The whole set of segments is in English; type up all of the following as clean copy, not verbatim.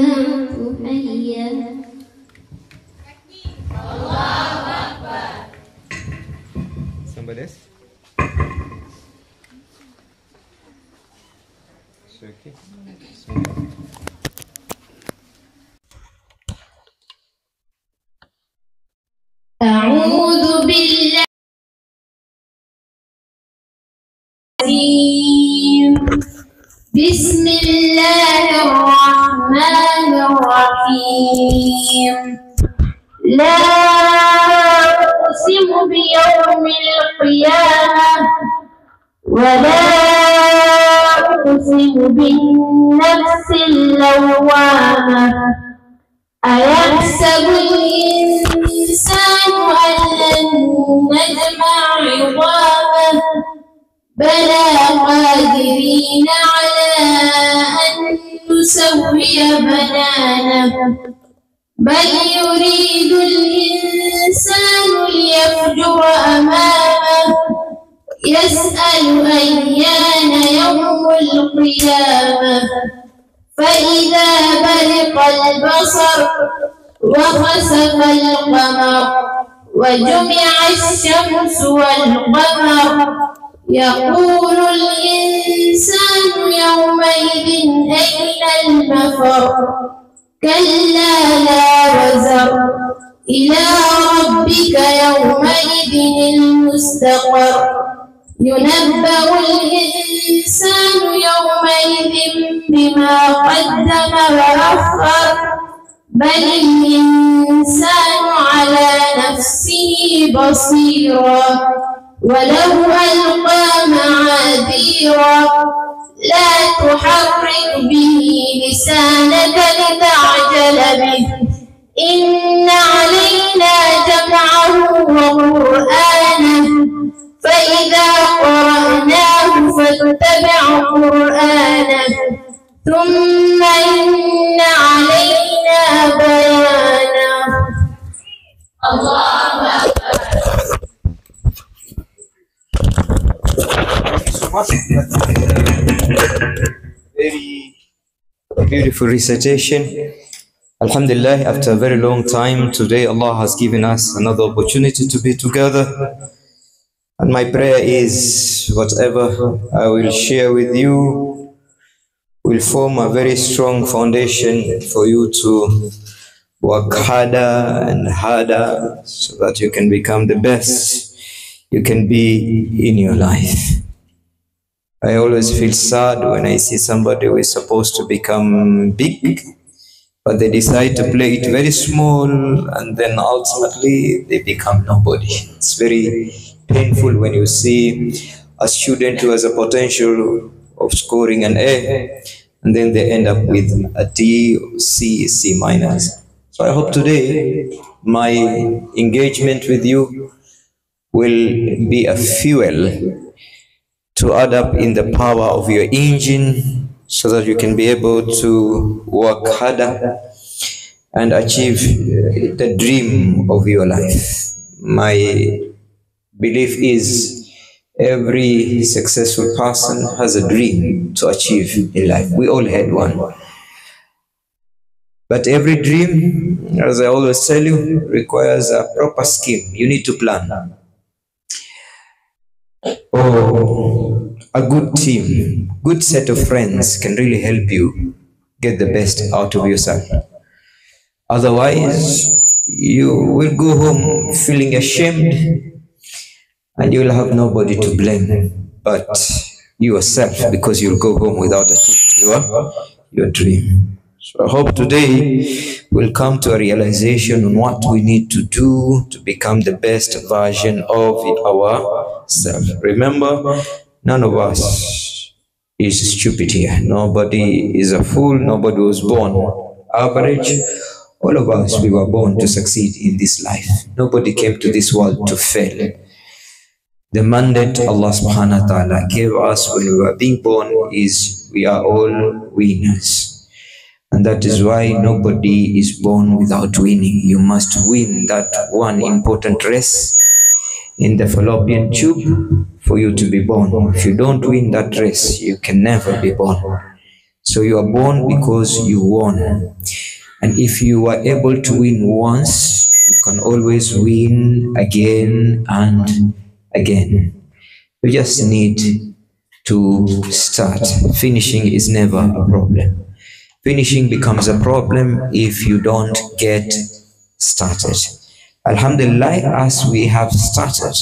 دمت حيا. Somebody else? Okay. أعوذ بالله بسم الله الرحمن الرحيم. لا أقسم بيوم القيامة ولا أقسم بالنفس اللوامة. أيحسب الإنسان أن لن نجمع عظامه بلى قادرين على أن نسوي بنانه بل يريد الإنسان ليفجر أمامه يسأل أيان يوم القيامة فإذا برق البصر وخسف القمر وجمع الشمس والقمر يقول الإنسان يومئذ أين المفر كلا لا وزر إلى ربك يومئذ المستقر ينبأ الإنسان يومئذ بما قدم وأخر بل الإنسان على نفسه بصيرا ولو ألقى معاذيرا لا تحرك به لسانك لتعجل به إن علينا جمعه وقرآنه فإذا قرأناه فاتبع قرآنه ثم إن علينا بيانه. الله أكبر. Very beautiful recitation. Alhamdulillah, after a very long time, today Allah has given us another opportunity to be together. And my prayer is whatever I will share with you will form a very strong foundation for you to work harder and harder so that you can become the best you can be in your life. I always feel sad when I see somebody who is supposed to become big, but they decide to play it very small and then ultimately they become nobody. It's very painful when you see a student who has a potential of scoring an A and then they end up with a D, C, C minus. So I hope today my engagement with you will be a fuel to add up in the power of your engine so that you can be able to work harder and achieve the dream of your life. My belief is every successful person has a dream to achieve in life. We all had one. But every dream, as I always tell you, requires a proper scheme. You need to plan. Oh, a good team, good set of friends can really help you get the best out of yourself. Otherwise, you will go home feeling ashamed and you will have nobody to blame but yourself, because you'll go home without achieving your dream. So I hope today we'll come to a realization on what we need to do to become the best version of ourselves. Remember, none of us is stupid here. Nobody is a fool. Nobody was born average. All of us, we were born to succeed in this life. Nobody came to this world to fail. The mandate Allah subhanahu wa ta'ala gave us when we were being born is we are all winners. And that is why nobody is born without winning. You must win that one important race in the fallopian tube for you to be born. If you don't win that race, you can never be born. So you are born because you won. And if you are able to win once, you can always win again and again. You just need to start. Finishing is never a problem. Finishing becomes a problem if you don't get started. Alhamdulillah, as we have started,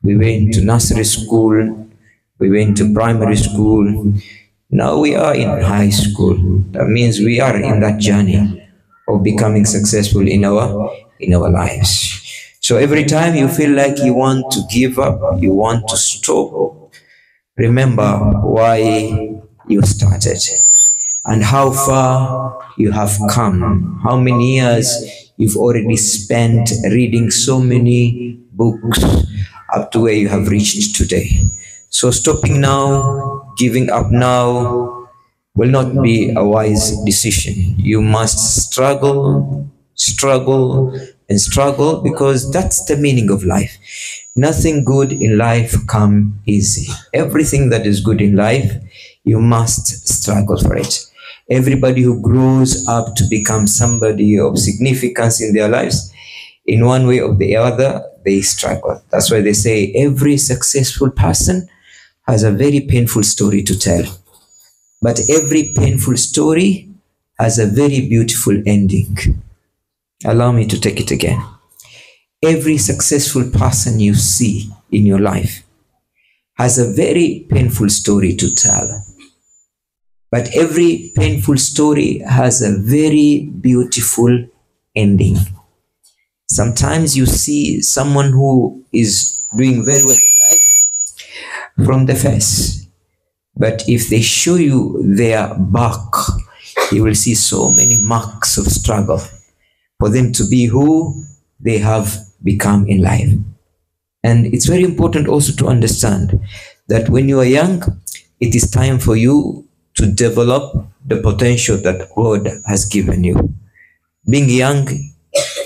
we went to nursery school, we went to primary school, now we are in high school. That means we are in that journey of becoming successful in our lives. So every time you feel like you want to give up, you want to stop, remember why you started and how far you have come, how many years you've already spent reading so many books up to where you have reached today. So stopping now, giving up now will not be a wise decision. You must struggle, struggle, and struggle, because that's the meaning of life. Nothing good in life comes easy. Everything that is good in life, you must struggle for it. Everybody who grows up to become somebody of significance in their lives, in one way or the other, they struggle. That's why they say every successful person has a very painful story to tell. But every painful story has a very beautiful ending. Allow me to take it again. Every successful person you see in your life has a very painful story to tell. But every painful story has a very beautiful ending. Sometimes you see someone who is doing very well in life from the face, but if they show you their back, you will see so many marks of struggle for them to be who they have become in life. And it's very important also to understand that when you are young, it is time for you to develop the potential that God has given you. Being young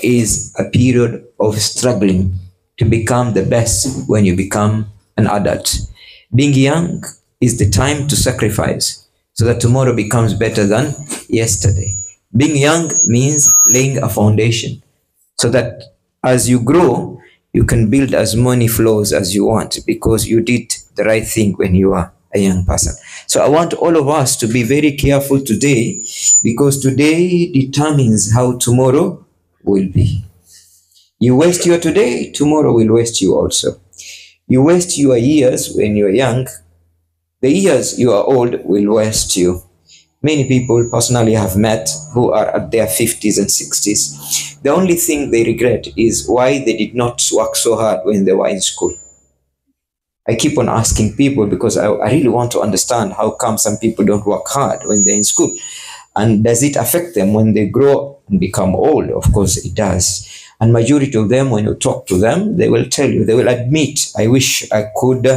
is a period of struggling to become the best when you become an adult. Being young is the time to sacrifice so that tomorrow becomes better than yesterday. Being young means laying a foundation so that as you grow, you can build as many floors as you want because you did the right thing when you are a young person. So I want all of us to be very careful today, because today determines how tomorrow will be. You waste your today, tomorrow will waste you also. You waste your years when you're young, the years you are old will waste you. Many people personally have met who are at their 50s and 60s. The only thing they regret is why they did not work so hard when they were in school. I keep on asking people because I really want to understand how come some people don't work hard when they're in school. And does it affect them when they grow and become old? Of course it does. And majority of them, when you talk to them, they will tell you, they will admit, I wish I could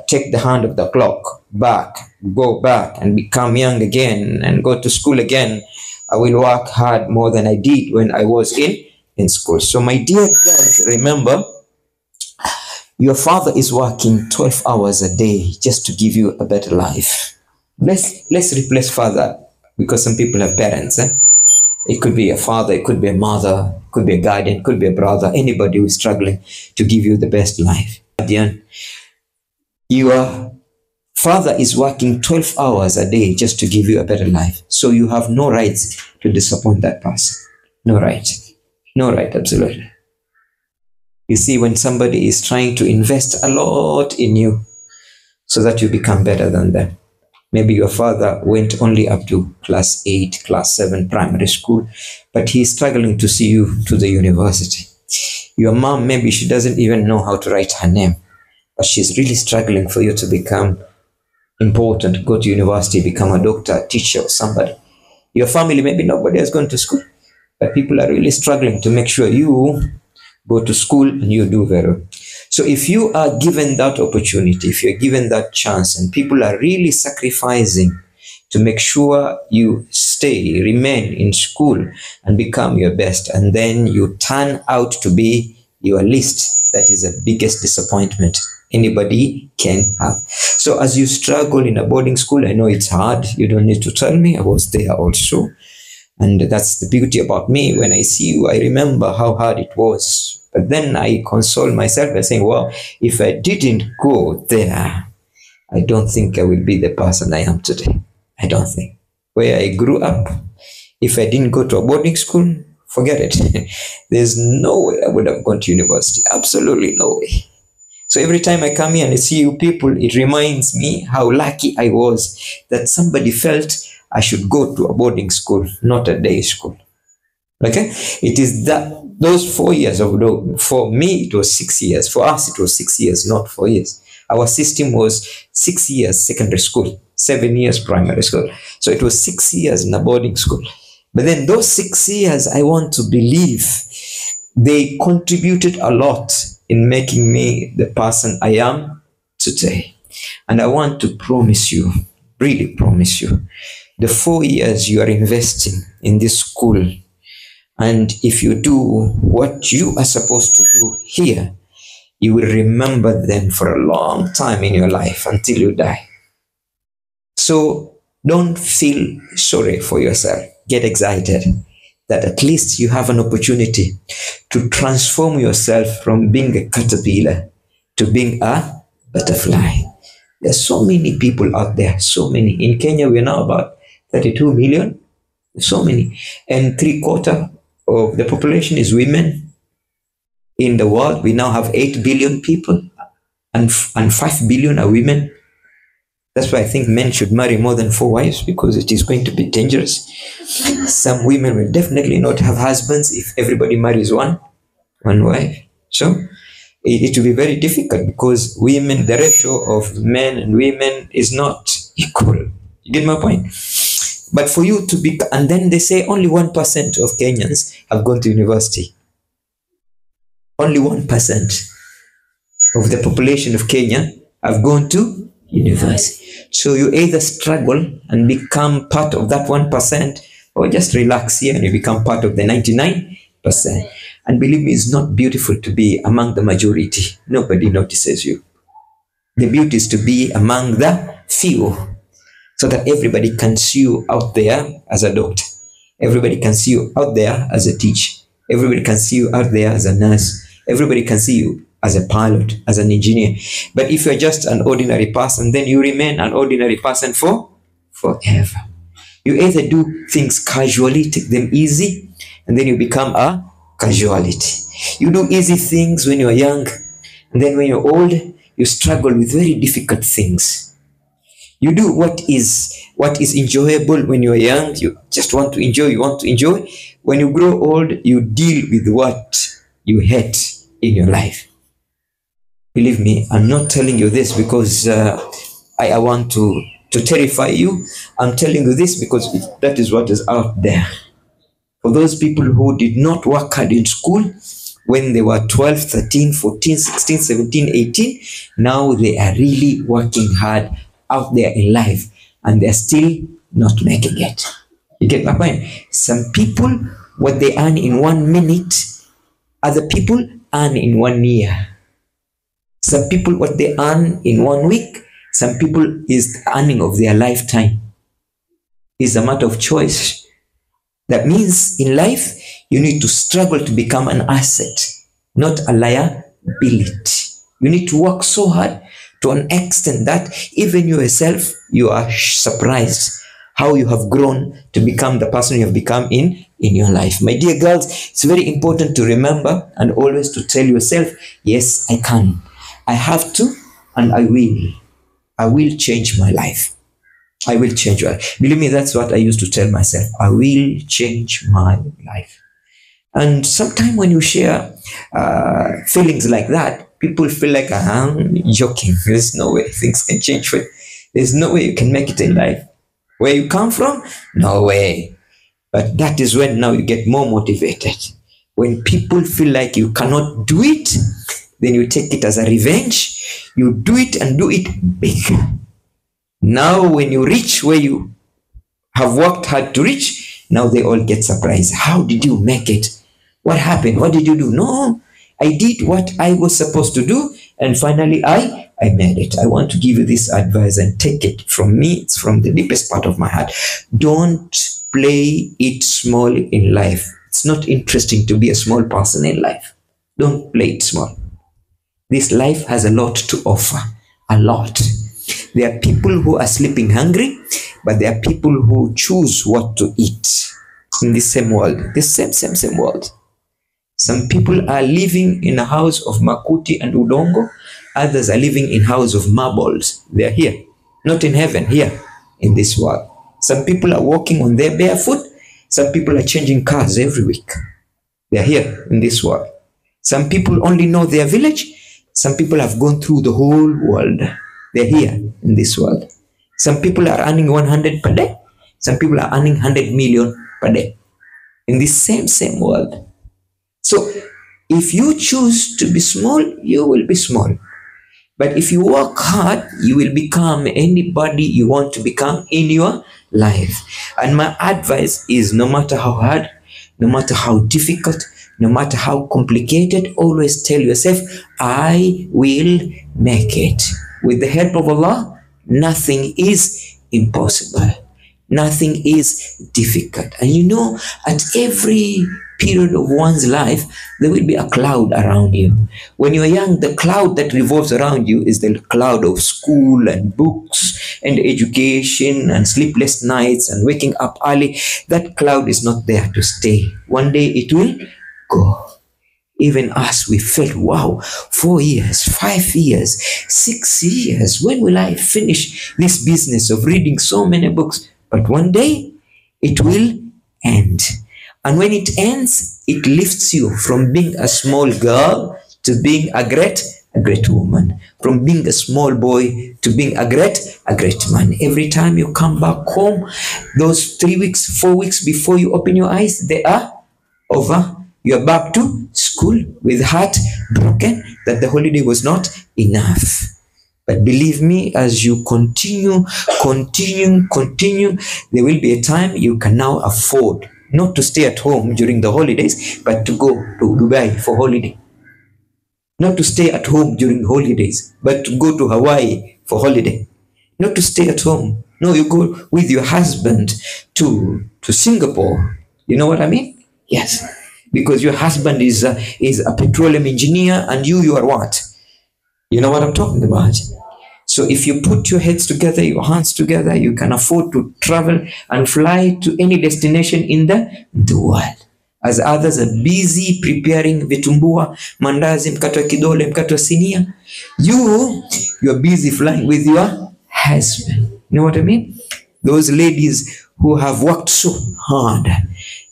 take the hand of the clock back, go back and become young again and go to school again. I will work hard more than I did when I was in school. So my dear girls, remember, your father is working 12 hours a day just to give you a better life. Let's replace father, because some people have parents. It could be a father, it could be a mother, it could be a guardian, it could be a brother, anybody who is struggling to give you the best life. Your father is working 12 hours a day just to give you a better life. So you have no rights to disappoint that person. No right. No right, absolutely. You see, when somebody is trying to invest a lot in you so that you become better than them. Maybe your father went only up to class 8, class 7 primary school, but he's struggling to see you to the university. Your mom, maybe she doesn't even know how to write her name, but she's really struggling for you to become important, go to university, become a doctor, a teacher, or somebody. Your family, maybe nobody has gone to school, but people are really struggling to make sure you go to school and you do very well. So if you are given that opportunity, if you're given that chance, and people are really sacrificing to make sure you stay, remain in school and become your best, and then you turn out to be your least, that is the biggest disappointment anybody can have. So as you struggle in a boarding school, I know it's hard. You don't need to tell me. I was there also. And that's the beauty about me. When I see you, I remember how hard it was. But then I console myself by saying, well, if I didn't go there, I don't think I will be the person I am today. I don't think. Where I grew up, if I didn't go to a boarding school, forget it. There's no way I would have gone to university. Absolutely no way. So every time I come here and I see you people, it reminds me how lucky I was that somebody felt I should go to a boarding school, not a day school. Okay? It is that those 4 years of, for me it was 6 years. For us it was 6 years, not 4 years. Our system was 6 years secondary school, 7 years primary school. So it was 6 years in a boarding school. But then those 6 years, I want to believe they contributed a lot in making me the person I am today. And I want to promise you, really promise you, the 4 years you are investing in this school, and if you do what you are supposed to do here, you will remember them for a long time in your life until you die. So don't feel sorry for yourself. Get excited that at least you have an opportunity to transform yourself from being a caterpillar to being a butterfly. There's so many people out there, so many. In Kenya, we're now about 32 million, so many. And 3/4 of the population is women. In the world, we now have 8 billion people, and 5 billion are women. That's why I think men should marry more than 4 wives, because it is going to be dangerous. Some women will definitely not have husbands if everybody marries one wife. So it will be very difficult, because women, the ratio of men and women is not equal. You get my point? But for you to be, and then they say only 1% of Kenyans have gone to university. Only 1% of the population of Kenya have gone to university. So you either struggle and become part of that 1%, or just relax here and you become part of the 99%. And believe me, it's not beautiful to be among the majority. Nobody notices you. The beauty is to be among the few, so that everybody can see you out there as a doctor. Everybody can see you out there as a teacher. Everybody can see you out there as a nurse. Everybody can see you as a pilot, as an engineer. But if you're just an ordinary person, then you remain an ordinary person forever. You either do things casually, take them easy, and then you become a casualty. You do easy things when you're young, and then when you're old, you struggle with very difficult things. You do what is enjoyable when you're young. You just want to enjoy, you want to enjoy. When you grow old, you deal with what you hate in your life. Believe me, I'm not telling you this because I want to terrify you. I'm telling you this because that is what is out there. For those people who did not work hard in school when they were 12, 13, 14, 16, 17, 18, now they are really working hard out there in life, and they're still not making it. You get my point? Some people, what they earn in 1 minute, other people earn in 1 year. Some people, what they earn in 1 week, some people is the earning of their lifetime. It's a matter of choice. That means in life, you need to struggle to become an asset, not a liability. You need to work so hard to an extent that even yourself, you are surprised how you have grown to become the person you have become in your life. My dear girls, it's very important to remember and always to tell yourself, yes, I can. I have to, and I will. I will change my life. I will change my life. Believe me, that's what I used to tell myself. I will change my life. And sometimes when you share feelings like that, people feel like I'm joking. There's no way things can change. There's no way you can make it in life. Where you come from? No way. But that is when now you get more motivated. When people feel like you cannot do it, then you take it as a revenge. You do it and do it big. Now when you reach where you have worked hard to reach, now they all get surprised. How did you make it? What happened? What did you do? No, I did what I was supposed to do, and finally I made it. I want to give you this advice and take it from me. It's from the deepest part of my heart. Don't play it small in life. It's not interesting to be a small person in life. Don't play it small. This life has a lot to offer. A lot. There are people who are sleeping hungry, but there are people who choose what to eat in the same world. The same world. Some people are living in a house of makuti and udongo. Others are living in house of marbles. They are here. Not in heaven, here in this world. Some people are walking on their barefoot. Some people are changing cars every week. They are here in this world. Some people only know their village. Some people have gone through the whole world. They're here in this world. Some people are earning 100 per day. Some people are earning 100 million per day. In this same world. So, if you choose to be small, you will be small. But if you work hard, you will become anybody you want to become in your life. And my advice is, no matter how hard, no matter how difficult, no matter how complicated, always tell yourself, I will make it. With the help of Allah, nothing is impossible. Nothing is difficult. And you know, at every period of one's life, there will be a cloud around you. When you're young, the cloud that revolves around you is the cloud of school and books and education and sleepless nights and waking up early. That cloud is not there to stay. One day it will go. Even us, we felt, wow, 4 years, 5 years, 6 years. When will I finish this business of reading so many books? But one day it will end. And when it ends, it lifts you from being a small girl to being a great woman. From being a small boy to being a great man. Every time you come back home, those 3 weeks, 4 weeks before you open your eyes, they are over. You're back to school with heart broken that the holiday was not enough. But believe me, as you continue, there will be a time you can now afford not to stay at home during the holidays, but to go to Dubai for holiday. Not to stay at home during holidays, but to go to Hawaii for holiday. Not to stay at home. No, you go with your husband to Singapore. You know what I mean? Yes. Because your husband is a petroleum engineer and you are what? You know what I'm talking about? So if you put your heads together, your hands together, you can afford to travel and fly to any destination in the world. As others are busy preparing vitumbua, mandazi, mkate wa kidole, mkate wa sinia, you're busy flying with your husband. You know what I mean? Those ladies who have worked so hard,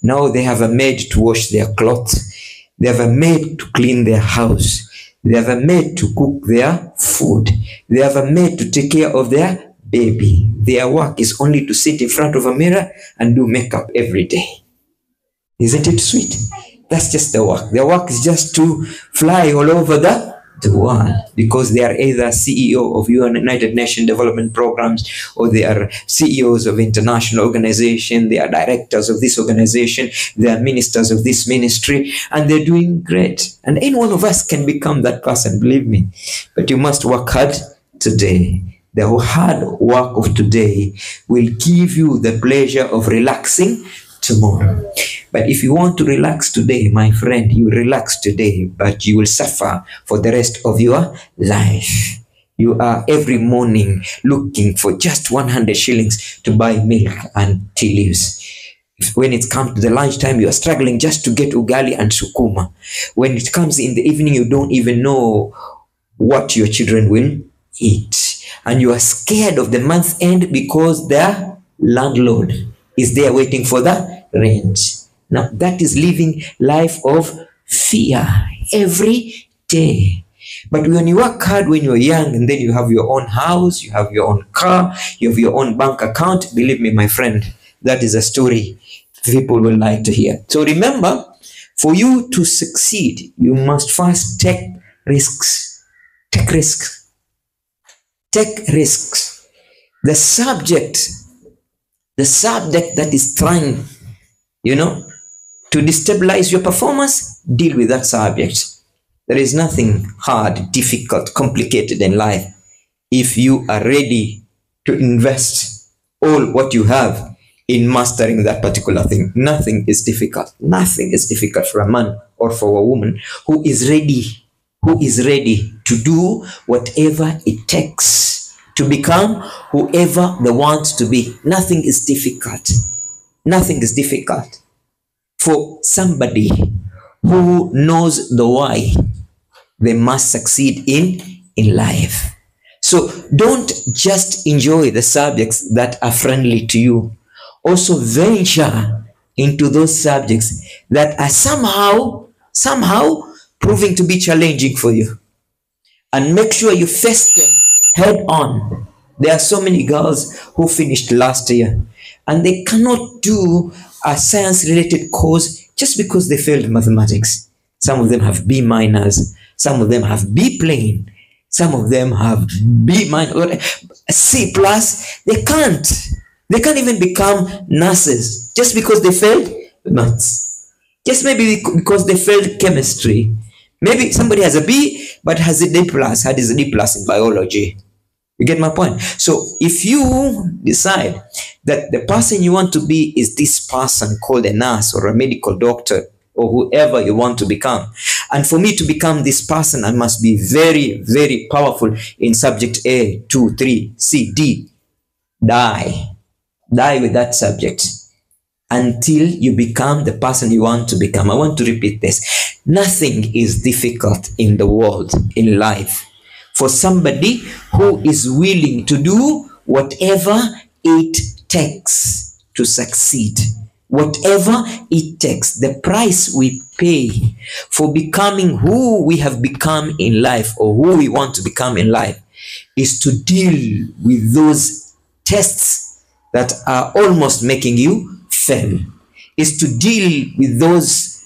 now they have a maid to wash their clothes. They have a maid to clean their house. They have a maid to cook their food. They have a maid to take care of their baby. Their work is only to sit in front of a mirror and do makeup every day. Isn't it sweet? That's just the work. Their work is just to fly all over the world, because they are either CEO of United Nations Development Programs, or they are CEOs of international organization, they are directors of this organization, they are ministers of this ministry, and they're doing great. And any one of us can become that person, believe me. But you must work hard today. The hard work of today will give you the pleasure of relaxing tomorrow. But if you want to relax today, my friend, you relax today, but you will suffer for the rest of your life. You are every morning looking for just 100 shillings to buy milk and tea leaves. When it comes to the lunchtime, you are struggling just to get ugali and sukuma. When it comes in the evening, you don't even know what your children will eat. And you are scared of the month end because the landlord is there waiting for the rent. Now, that is living life of fear every day. But when you work hard when you're young, and then you have your own house, you have your own car, you have your own bank account, believe me, my friend, that is a story people will like to hear. So remember, for you to succeed, you must first take risks. Take risks. Take risks. The subject that is trying, to destabilize your performance, deal with that subject. There is nothing hard, difficult, complicated in life. If you are ready to invest all what you have in mastering that particular thing. Nothing is difficult. Nothing is difficult for a man or for a woman who is ready to do whatever it takes to become whoever they want to be. Nothing is difficult. Nothing is difficult for somebody who knows the why they must succeed in life. So don't just enjoy the subjects that are friendly to you. Also venture into those subjects that are somehow proving to be challenging for you. And make sure you face them head on. There are so many girls who finished last year and they cannot do a science-related course just because they failed mathematics. Some of them have B minors, some of them have B plain, some of them have B minor, C plus. They can't even become nurses just because they failed maths. Just maybe because they failed chemistry. Maybe somebody has a B but has a D plus, had a D plus in biology. You get my point? So if you decide that the person you want to be is this person called a nurse or a medical doctor or whoever you want to become, and for me to become this person, I must be very, very powerful in subject A, 2, 3, C, D. Die with that subject until you become the person you want to become. I want to repeat this. Nothing is difficult in the world, in life, for somebody who is willing to do whatever it takes to succeed. Whatever it takes. The price we pay for becoming who we have become in life or who we want to become in life is to deal with those tests that are almost making you fail. Is to deal with those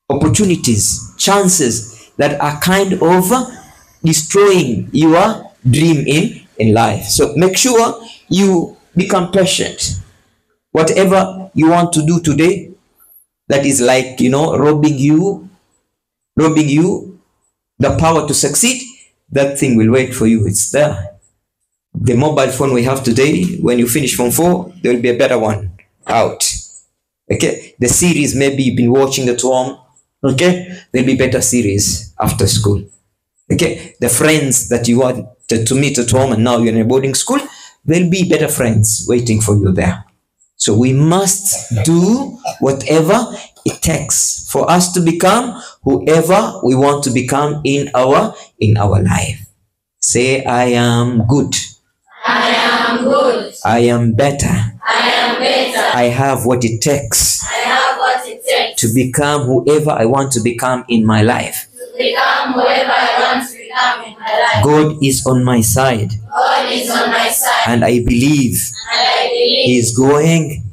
opportunities, chances that are kind of destroying your dream in life. So make sure you become patient. Whatever you want to do today that is like, robbing you the power to succeed, that thing will wait for you. It's there. The mobile phone we have today, when you finish Form 4, there will be a better one out. Okay, the series maybe you've been watching at home, okay, there'll be better series after school. Okay, the friends that you wanted to meet at home and now you're in a boarding school, there'll be better friends waiting for you there. So we must do whatever it takes for us to become whoever we want to become in our life. Say, I am good. I am good. I am better. I am better. I have what it takes. I have what it takes to become whoever I want to become in my life. to become whoever I want to become in my life. God is on my side. God is on my side. And I believe He is going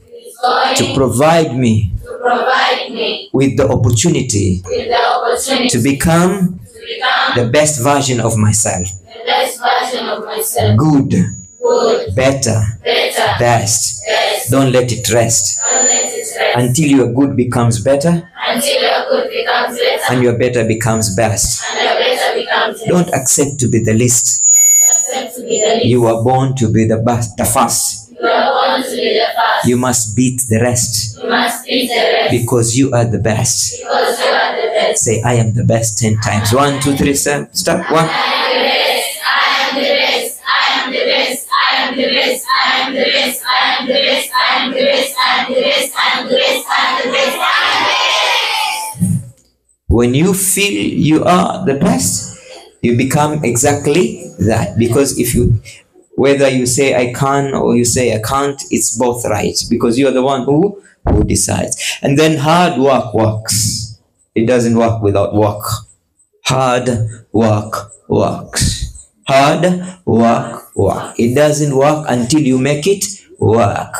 to provide me with the opportunity to become the best version of myself. Good, better, best. Don't let it rest until your good becomes better and your better becomes best. Don't accept to be the least. You are born to be the first. You must beat the rest because you are the best. Say, I am the best 10 times. 1, 2, 3, 7. Stop. 1. When you feel you are the best, you become exactly that. Because whether you say I can or you say I can't, it's both right, because you are the one who decides. And then hard work works. It doesn't work without work. Hard work works. Hard work works. It doesn't work until you make it work.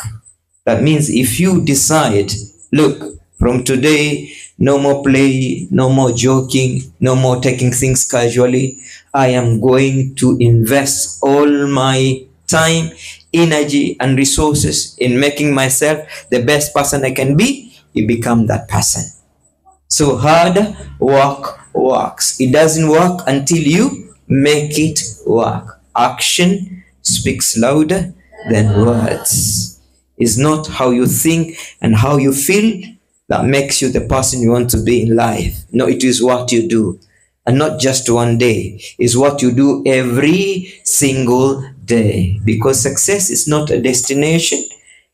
That means if you decide, look, from today, no more play, no more joking, no more taking things casually. I am going to invest all my time, energy, and resources in making myself the best person I can be. You become that person. So hard work works. It doesn't work until you make it work. Action speaks louder than words. It's not how you think and how you feel that makes you the person you want to be in life. No, it is what you do. And not just one day. It's what you do every single day. Because success is not a destination.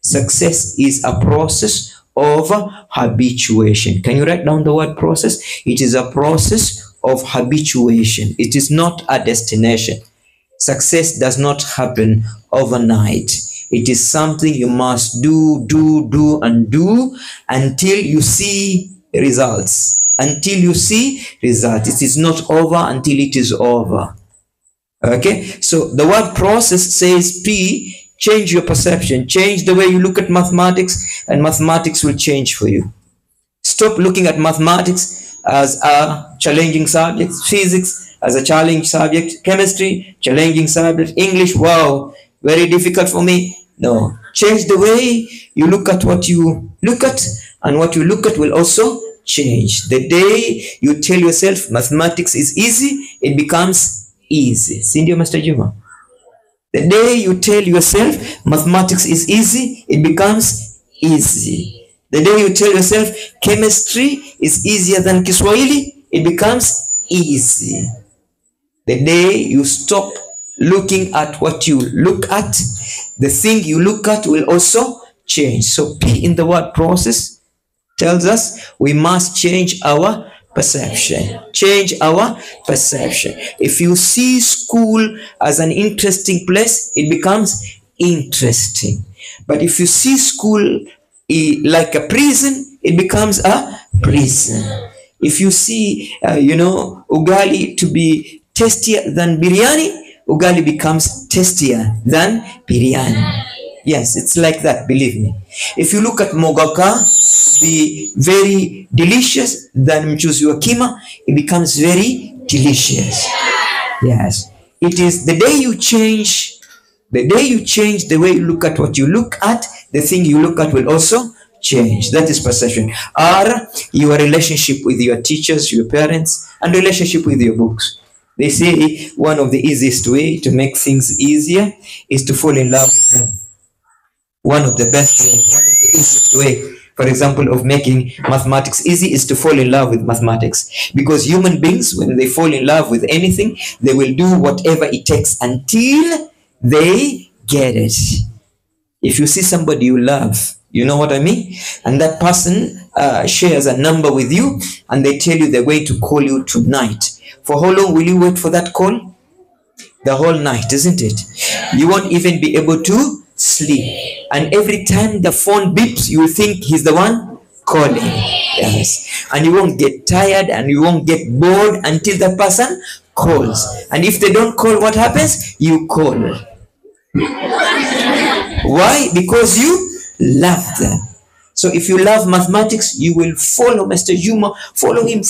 Success is a process of habituation. Can you write down the word process? It is a process of habituation. It is not a destination. Success does not happen overnight. It is something you must do until you see results. Until you see results. It is not over until it is over. Okay? So the word process says P, change your perception. Change the way you look at mathematics, and mathematics will change for you. Stop looking at mathematics as a challenging subject. Physics as a challenging subject. Chemistry, challenging subject. English, wow, very difficult for me. No. Change the way you look at what you look at, and what you look at will also change. The day you tell yourself mathematics is easy, it becomes easy. Sindio, Mr. Juma? The day you tell yourself mathematics is easy, it becomes easy. The day you tell yourself chemistry is easier than Kiswahili, it becomes easy. The day you stop looking at what you look at, the thing you look at will also change. So P in the word process tells us we must change our perception. Change our perception. If you see school as an interesting place, it becomes interesting. But if you see school like a prison, it becomes a prison. If you see, ugali to be tastier than biryani, ugali becomes tastier than biryani. Yes, it's like that, believe me. If you look at mogaka, be very delicious than mchuzi wa kima, it becomes very delicious. Yes. It is the day you change, the way you look at what you look at, the thing you look at will also change. That is perception. R, your relationship with your teachers, your parents, and relationship with your books. They say one of the easiest way to make things easier is to fall in love with them. One of the easiest way, for example, of making mathematics easy is to fall in love with mathematics. Because human beings, when they fall in love with anything, they will do whatever it takes until they get it. If you see somebody you love, you know what I mean? And that person shares a number with you, and they tell you they're going to call you tonight. For how long will you wait for that call? The whole night, isn't it? You won't even be able to sleep. And every time the phone beeps, you will think he's the one calling. Yes. And you won't get tired and you won't get bored until the person calls. And if they don't call, what happens? You call. Why? Because you love them. So if you love mathematics, you will follow Mr. Juma, follow him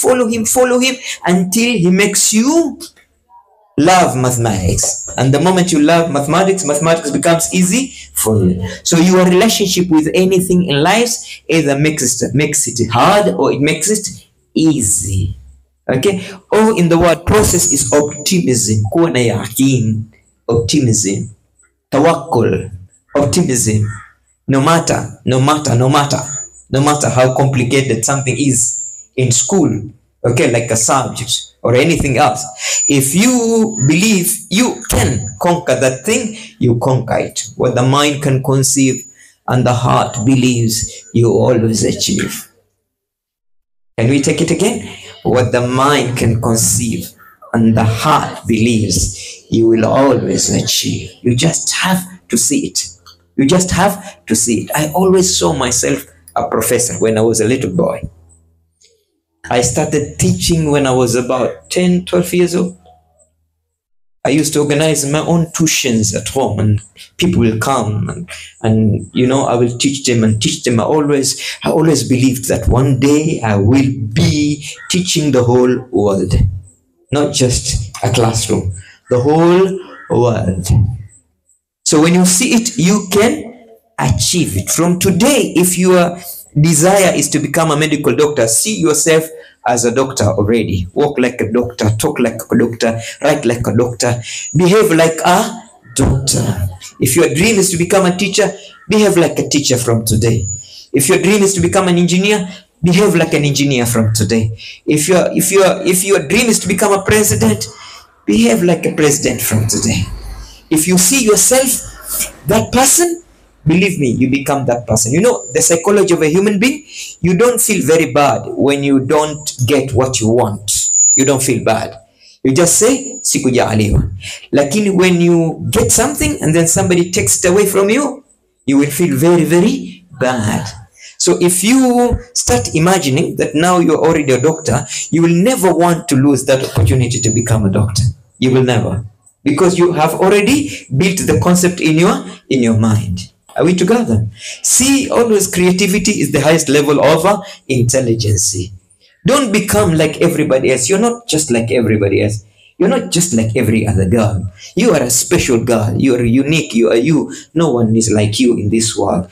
until he makes you love mathematics. And the moment you love mathematics, mathematics becomes easy for you. So your relationship with anything in life either makes it hard or it makes it easy. Okay? Or in the word process is optimism. Kuwa na yakin. Optimism. Tawakkul. Optimism. No matter how complicated something is in school, okay, like a subject or anything else, if you believe you can conquer that thing, you conquer it. What the mind can conceive and the heart believes, you always achieve. Can we take it again? What the mind can conceive and the heart believes, you will always achieve. You just have to see it. You just have to see it. I always saw myself a professor when I was a little boy. I started teaching when I was about 10, 12 years old. I used to organize my own tuitions at home, and people will come and I will teach them. I always believed that one day I will be teaching the whole world, not just a classroom, the whole world. So when you see it, you can achieve it. From today, if your desire is to become a medical doctor, see yourself as a doctor already. Walk like a doctor, talk like a doctor, write like a doctor, behave like a doctor. If your dream is to become a teacher, behave like a teacher from today. If your dream is to become an engineer, behave like an engineer from today. If your dream is to become a president, behave like a president from today. If you see yourself that person, believe me, you become that person. You know the psychology of a human being. You don't feel very bad when you don't get what you want. You don't feel bad. You just say sikujaliwa. Lakini when you get something and then somebody takes it away from you, you will feel very, very bad. So if you start imagining that now you're already a doctor, you will never want to lose that opportunity to become a doctor. You will never, because you have already built the concept in your mind. Are we together? See, always creativity is the highest level of intelligence. Don't become like everybody else. You're not just like everybody else. You're not just like every other girl. You are a special girl. You are unique. You are you. No one is like you in this world.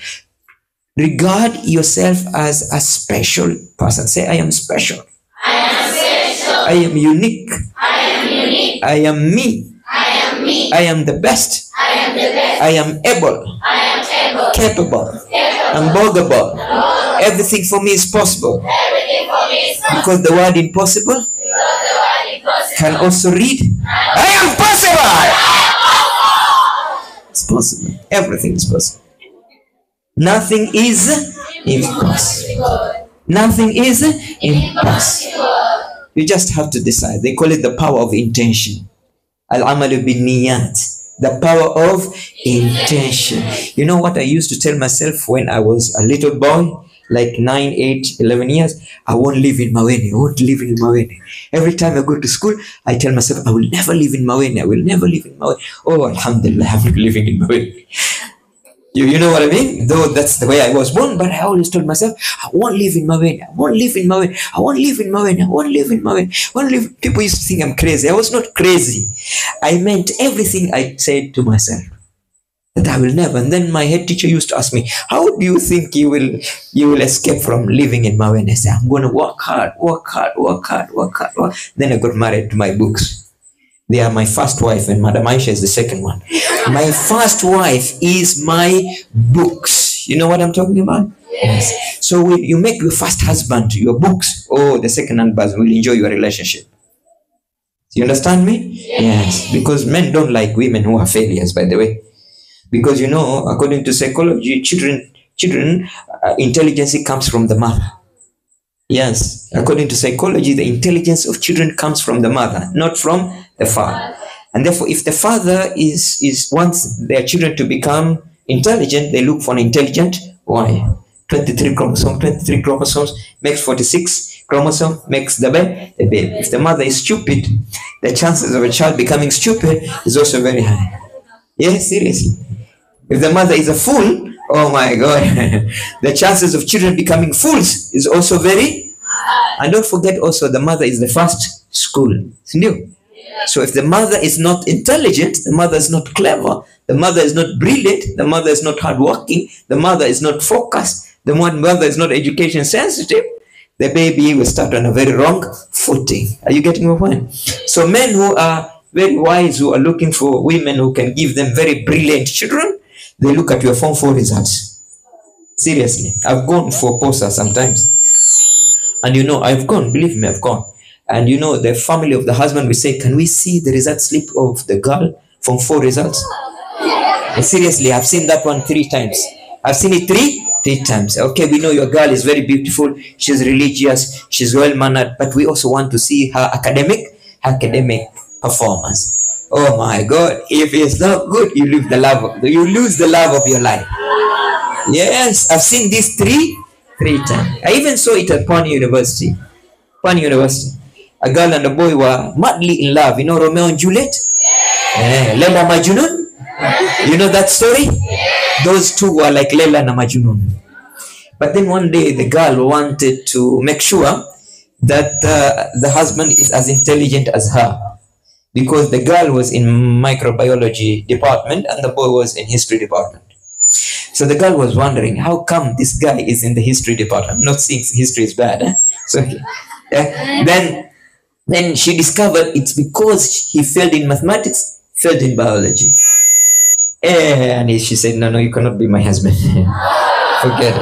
Regard yourself as a special person. Say, I am special. I am special. I am unique. I am unique. I am me. I am me. I am the best. I am the best. I am able. I am able. Capable. Capable. Unbogable. Everything for me is possible. Everything for me is possible. Because the word impossible Because the word impossible can also read, I am possible. It's possible. Everything is possible. Nothing is impossible. Nothing is impossible. You just have to decide. They call it the power of intention. Al-amalu bin niyat. The power of intention. You know what I used to tell myself when I was a little boy, like 9, 8, 11 years? I won't live in Maweni. I won't live in Maweni. Every time I go to school, I tell myself, I will never live in Maweni. I will never live in Maweni. Oh, alhamdulillah, I'm living in Maweni. You know what I mean? Though that's the way I was born, but I always told myself, I won't live in Maweni. I won't live in Maweni. I won't live in Maweni. I won't live in Maweni. I won't live. People used to think I'm crazy. I was not crazy. I meant everything I said to myself, that I will never. And then my head teacher used to ask me, how do you think you will escape from living in Maweni? I said, I'm going to work hard, work hard, work hard, work hard, work. Then I got married to my books. They are my first wife, and Madam Maisha is the second one. My first wife is my books. You know what I'm talking about? Yes. So when you make your first husband your books, oh, the second husband will enjoy your relationship. You understand me? Yes. Because men don't like women who are failures, by the way. Because, you know, according to psychology, children intelligence comes from the mother. Yes, according to psychology, the intelligence of children comes from the mother, not from the father. And therefore, if the father wants their children to become intelligent, they look for an intelligent wife. 23 chromosomes makes 46 chromosomes, makes the baby. If the mother is stupid, the chances of a child becoming stupid is also very high. Yes, seriously. If the mother is a fool, oh my God, the chances of children becoming fools is also very. And don't forget also, the mother is the first school. It's new. So if the mother is not intelligent, the mother is not clever, the mother is not brilliant, the mother is not hardworking, the mother is not focused, the mother is not education sensitive, the baby will start on a very wrong footing. Are you getting my point? So men who are very wise, who are looking for women who can give them very brilliant children, they look at your Form 4 results. Seriously. I've gone for POSA sometimes. And you know, I've gone, believe me, I've gone. And you know, the family of the husband will say, can we see the result slip of the girl from 4 results? And seriously, I've seen that one 3 times. I've seen it three times. Okay, we know your girl is very beautiful. She's religious. She's well-mannered. But we also want to see her academic performance. Oh my God, if it's not good, you lose the love of your life. Yes, I've seen this three times. I even saw it at Kwenye University. Kwenye University. A girl and a boy were madly in love. You know Romeo and Juliet? Leila Majnun? You know that story? Those two were like Leila and Majnun. But then one day the girl wanted to make sure that the husband is as intelligent as her. Because the girl was in microbiology department and the boy was in history department. So the girl was wondering, how come this guy is in the history department? I'm not saying history is bad. So then she discovered it's because he failed in mathematics, failed in biology. And she said, no, no, you cannot be my husband. Forget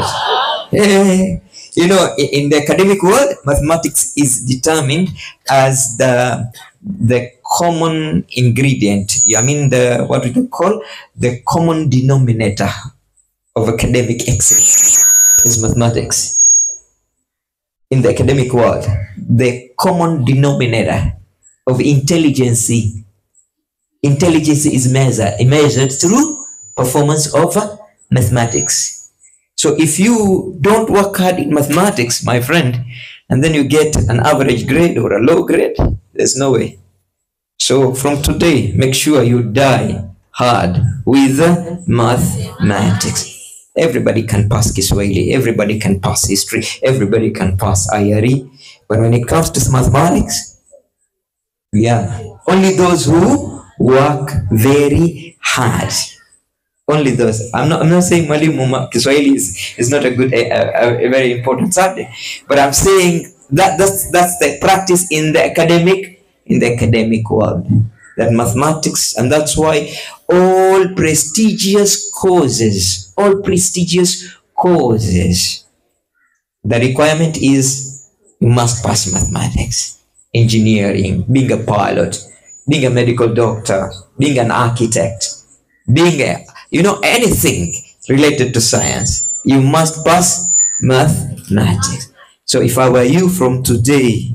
it. You know, in the academic world, mathematics is determined as the common ingredient. I mean, the what we can call the common denominator of academic excellence is mathematics. In the academic world, the common denominator of intelligence is measured through performance of mathematics. So if you don't work hard in mathematics, my friend, and then you get an average grade or a low grade, there's no way. So from today, make sure you die hard with mathematics. Everybody can pass Kiswahili, everybody can pass history, everybody can pass IRE. But when it comes to mathematics, yeah, only those who work very hard. Only those. I'm not saying Mwalimu Kiswahili is not a good, a very important subject, but I'm saying that that's the practice in the academic world, that mathematics, and that's why all prestigious courses, the requirement is you must pass mathematics, engineering, being a pilot, being a medical doctor, being an architect, being a anything related to science, you must pass mathematics. So if I were you, from today,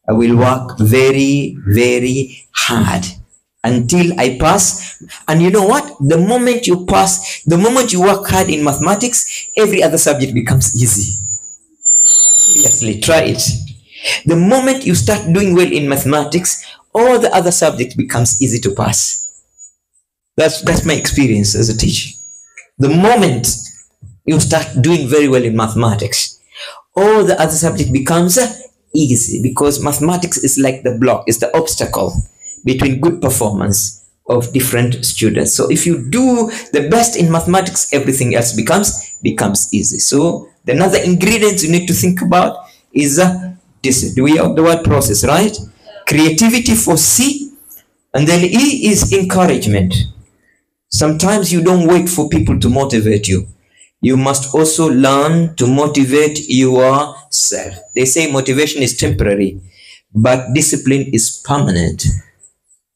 I will work very, very hard until I pass. And you know what? The moment you pass, the moment you work hard in mathematics, every other subject becomes easy. Seriously, try it. The moment you start doing well in mathematics, all the other subjects becomes easy to pass. That's my experience as a teacher. The moment you start doing very well in mathematics, all the other subject becomes easy, because mathematics is like the block, is the obstacle between good performance of different students. So if you do the best in mathematics, everything else becomes easy. So another ingredient you need to think about is this. We have the word process, right? Creativity for C, and then E is encouragement. Sometimes you don't wait for people to motivate you. You must also learn to motivate yourself. They say motivation is temporary, but discipline is permanent.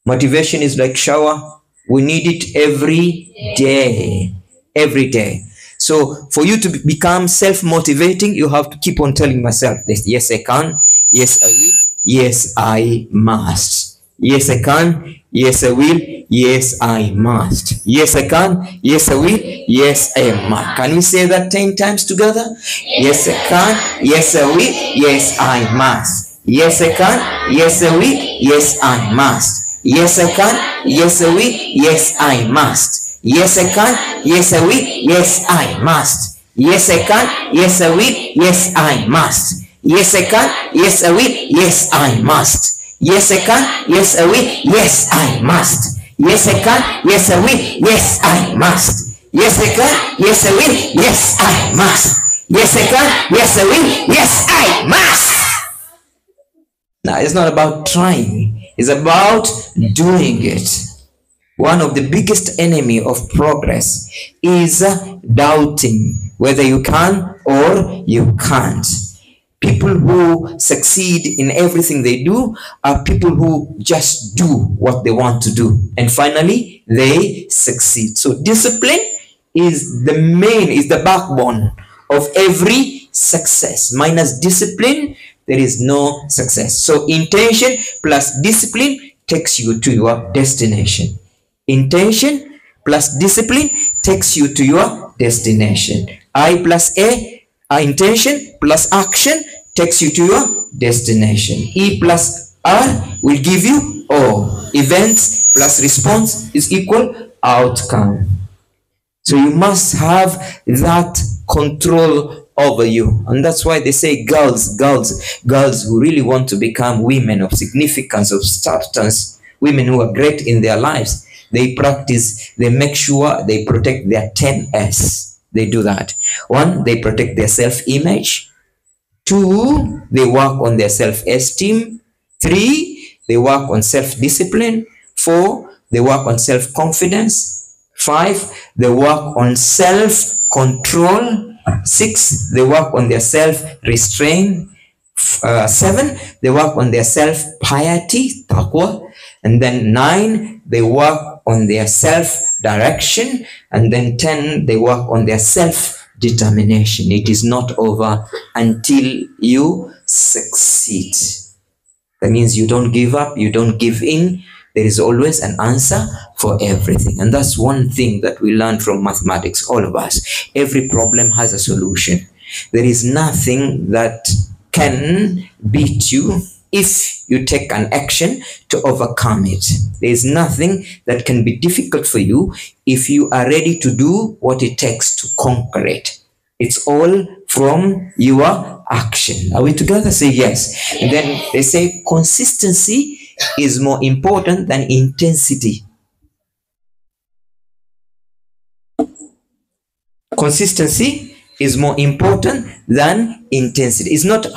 Motivation is like shower. We need it every day. Every day. So for you to become self-motivating, you have to keep on telling myself this. Yes, I can. Yes, I will. Yes, I must. Yes, I can. Yes, I will. Yes, I must. Yes, I can. Yes, I will. Yes, I must. Can we say that 10 times together? Yes, I can. Yes, I will. Yes, I must. Yes, I can. Yes, I will. Yes, I must. Yes, I can. Yes, I will. Yes, I must. Yes, I can. Yes, I will. Yes, I must. Yes, I can. Yes, I will. Yes, I must. Yes, I can. Yes, I will. Yes, I must. Yes, I can. Yes, I will. Yes, I must. Yes, I can. Yes, I will. Yes, I must. Yes, I can. Yes, I will. Yes, I must. Yes, I can. Yes, I will. Yes, I must. Now, it's not about trying. It's about doing it. One of the biggest enemy of progress is doubting whether you can or you can't. People who succeed in everything they do are people who just do what they want to do, and finally they succeed. So discipline is the backbone of every success. Minus discipline, there is no success. So intention plus discipline takes you to your destination. Intention plus discipline takes you to your destination. I plus A, intention plus action takes you to your destination. E plus R will give you O. Events plus response is equal outcome. So you must have that control over you. And that's why they say girls who really want to become women of significance, of substance, women who are great in their lives, they practice, they make sure they protect their 10S. They do that. 1, they protect their self-image. 2, they work on their self-esteem. 3, they work on self-discipline. 4, they work on self-confidence. 5, they work on self-control. 6, they work on their self-restraint. 7, they work on their self-piety, taqwa. And then 9, they work on their self-direction. And then 10, they work on their self-determination. It is not over until you succeed. That means you don't give up, you don't give in. There is always an answer for everything. And that's one thing that we learn from mathematics, all of us. Every problem has a solution. There is nothing that can beat you if you take an action to overcome it. There is nothing that can be difficult for you if you are ready to do what it takes to conquer it. It's all from your action. Are we together? Say yes. And then they say consistency is more important than intensity. Consistency is more important than intensity. It's not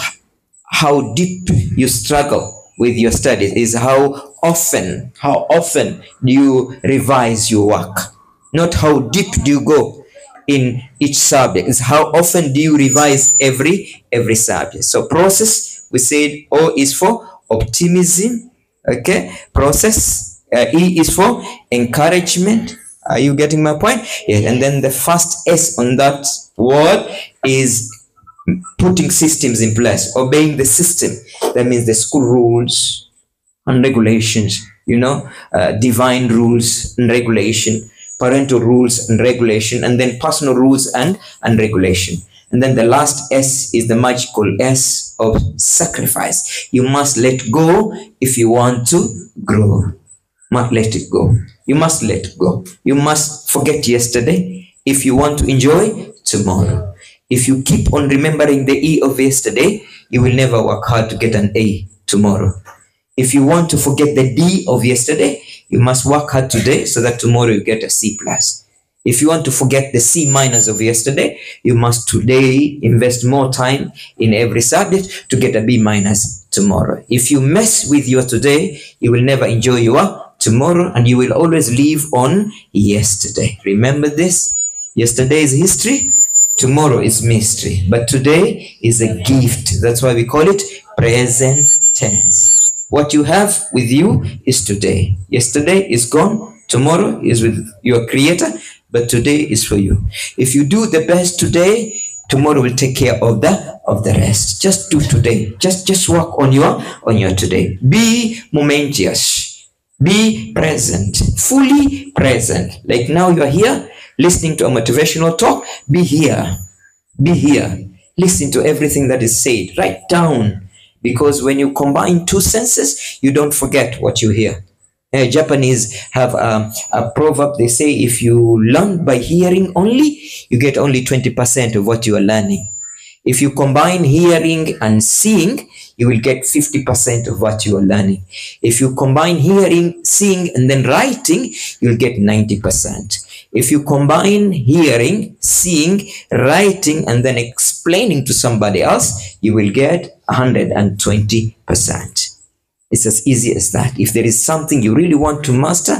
how deep you struggle with your studies, it's how often do you revise your work. Not how deep do you go in each subject, it's how often do you revise every subject. So process, we said O is for optimism. Okay, process. E is for encouragement. Are you getting my point? Yes. And then the first S on that word is putting systems in place, obeying the system. That means the school rules and regulations, divine rules and regulation, parental rules and regulation, and then personal rules and regulation. And then the last S is the magical S of sacrifice. You must let go if you want to grow. Must let it go. You must let go. You must forget yesterday if you want to enjoy tomorrow. If you keep on remembering the E of yesterday, you will never work hard to get an A tomorrow. If you want to forget the D of yesterday, you must work hard today so that tomorrow you get a C+. If you want to forget the C- of yesterday, you must today invest more time in every subject to get a B- tomorrow. If you mess with your today, you will never enjoy your tomorrow, and you will always live on yesterday. Remember this: yesterday is history, tomorrow is mystery, but today is a gift. That's why we call it present tense. What you have with you is today. Yesterday is gone, tomorrow is with your creator, but today is for you. If you do the best today, tomorrow will take care of the rest. Just do today. Just work on your today. Be momentous. Be present. Fully present. Like now you are here listening to a motivational talk. Be here. Be here. Listen to everything that is said. Write down. Because when you combine two senses, you don't forget what you hear. Japanese have a proverb. They say if you learn by hearing only, you get only 20% of what you are learning. If you combine hearing and seeing, you will get 50% of what you are learning. If you combine hearing, seeing, and then writing, you'll get 90%. If you combine hearing, seeing, writing, and then explaining to somebody else, you will get 120%. It's as easy as that. If there is something you really want to master,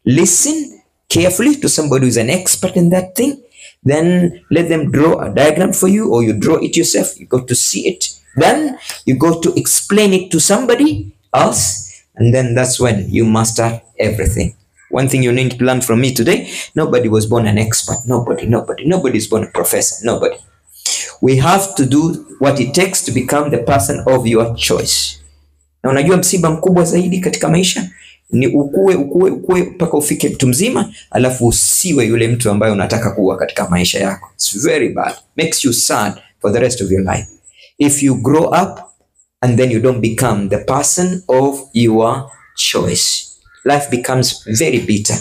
listen carefully to somebody who's an expert in that thing. Then let them draw a diagram for you, or you draw it yourself. You go to see it. Then you go to explain it to somebody else. And then that's when you master everything. One thing you need to learn from me today: nobody was born an expert. Nobody is born a professor. Nobody. We have to do what it takes to become the person of your choice. Na unajua msiba mkubwa zaidi katika maisha ni ukue mpaka ufike mtu mzima, alafu usiwe yule mtu ambaye unataka kuwa katika maisha yako. It's very bad. Makes you sad for the rest of your life. If you grow up and then you don't become the person of your choice, life becomes very bitter.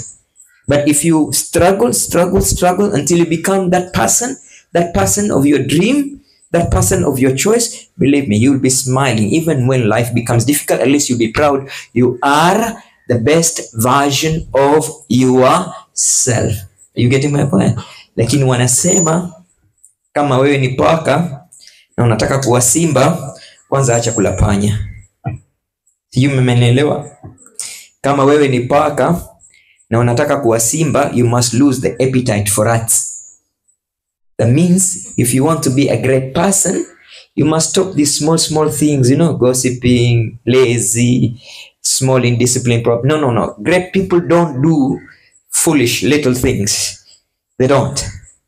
But if you struggle until you become that person of your dream, that person of your choice, believe me, you'll be smiling. Even when life becomes difficult, at least you'll be proud. You are the best version of yourself. Are you getting my point? Lakini wanasema kama wewe ni paka na unataka kuwa simba, kwanza acha kula panya. Sijui mmenielewa? Kama wewe ni paka na unataka kuwa simba, you must lose the appetite for rats. That means if you want to be a great person, you must stop these small things, gossiping, lazy, small indisciplined. No. Great people don't do foolish little things. They don't.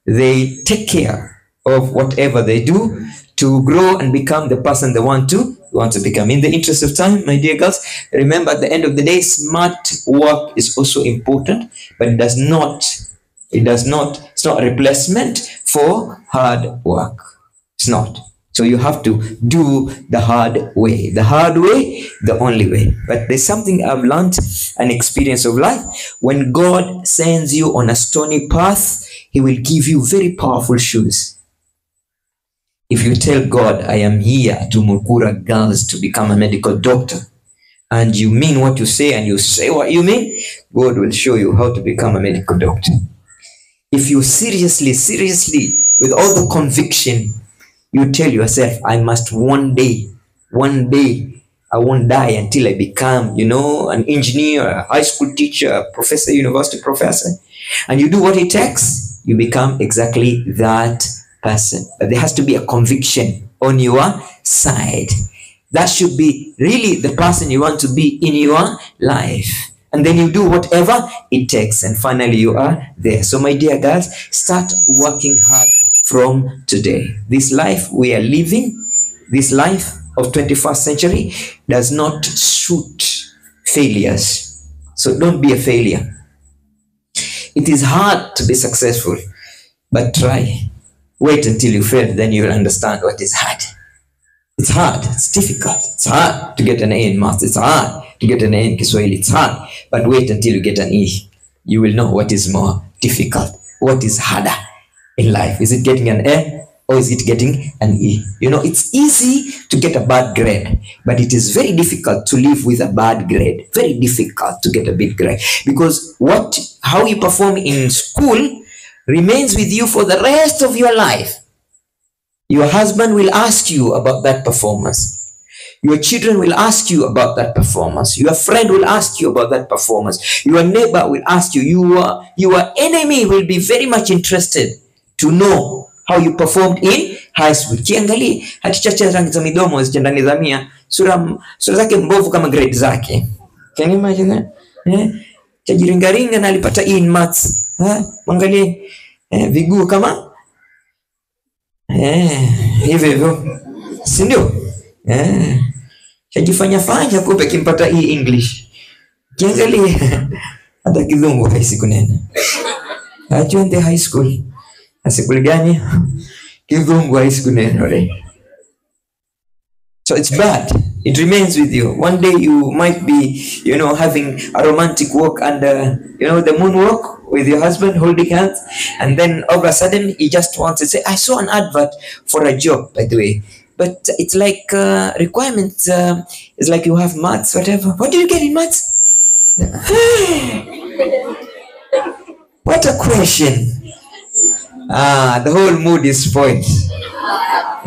They take care of whatever they do to grow and become the person they want to become. In the interest of time, my dear girls, remember at the end of the day, smart work is also important, but it's not a replacement for hard work. It's not. So you have to do the hard way. The hard way, the only way. But there's something I've learned, an experience of life. When God sends you on a stony path, He will give you very powerful shoes. If you tell God, I am here to Ummul-Quraa girls to become a medical doctor, and you mean what you say and you say what you mean, God will show you how to become a medical doctor. If you seriously, with all the conviction, you tell yourself, I must one day, I won't die until I become, an engineer, a high school teacher, a professor, university professor, and you do what it takes, you become exactly that person. But there has to be a conviction on your side. That should be really the person you want to be in your life. And then you do whatever it takes, and finally you are there. So my dear girls, start working hard from today. This life we are living, this life of 21st century does not suit failures. So don't be a failure. It is hard to be successful, but try. Wait until you fail, then you will understand what is hard. It's hard, it's difficult, it's hard to get an A in maths, it's hard to get an A in Kiswahili, it's hard. But wait until you get an E. You will know what is more difficult, what is harder in life. Is it getting an A or is it getting an E? It's easy to get a bad grade, but it is very difficult to live with a bad grade. Very difficult to get a big grade, because how you perform in school remains with you for the rest of your life. Your husband will ask you about that performance. Your children will ask you about that performance. Your friend will ask you about that performance. Your neighbor will ask you. Your enemy will be very much interested to know how you performed in high school. Kiangalia hati chache rangi za midomo zitendani za mia, sura zake mbovu kama grade zake. Can you imagine that? Chajiringaringa na alipata E in maths. Mwangalie viguu kama hivyo, si ndio? Chajifanya kumbe kimpata E English. Kiangalia hata kizungu haisi kunena. Achuende high school. Asikuli gani? Kizungu haisi kunena. So it's bad. It remains with you. One day you might be, having a romantic walk under, the moonwalk with your husband holding hands. And then all of a sudden he just wants to say, I saw an advert for a job, by the way. But it's like requirements. It's like you have maths, whatever. What do you get in maths? What a question. The whole mood is spoiled.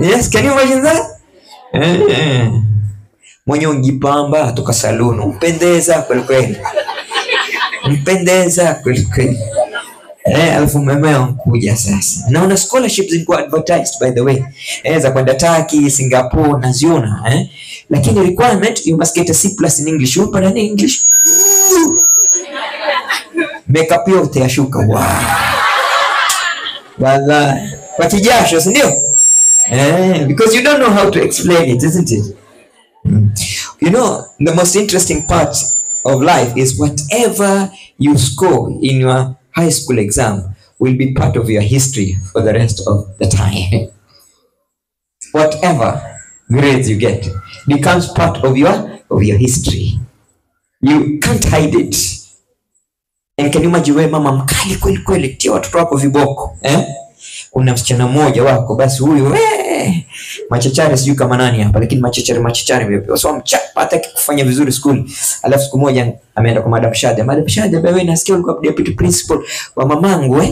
Yes, can you imagine that? Mwenye ungipamba toka saluni, mpendeza kweli. Mpendeza kweli. Alafu mama kuja sasa. Naona scholarships zilikuwa advertised, by the way. Za kwenda Turkey, Singapore, naziona. Lakini requirement, you must get a C+ in English. Unapata ni English? Makeup yote yashuka. Wow. Wala. Kwa kijasho, si ndio? Because you don't know how to explain it, isn't it? The most interesting part of life is whatever you score in your high school exam will be part of your history for the rest of the time. Whatever grades you get becomes part of your history. You can't hide it. And can you imagine wewe mama mkali kweli tia watoto wako viboko, Una msichana mmoja wako basi huyu machachari sijui kama nani hapa, lakini machachari vipi? So mchapa hata kufanya vizuri school. Alafu siku moja ameenda kwa Madam Shada, wewe nasikia ulikuwa deputy principal wa mamangu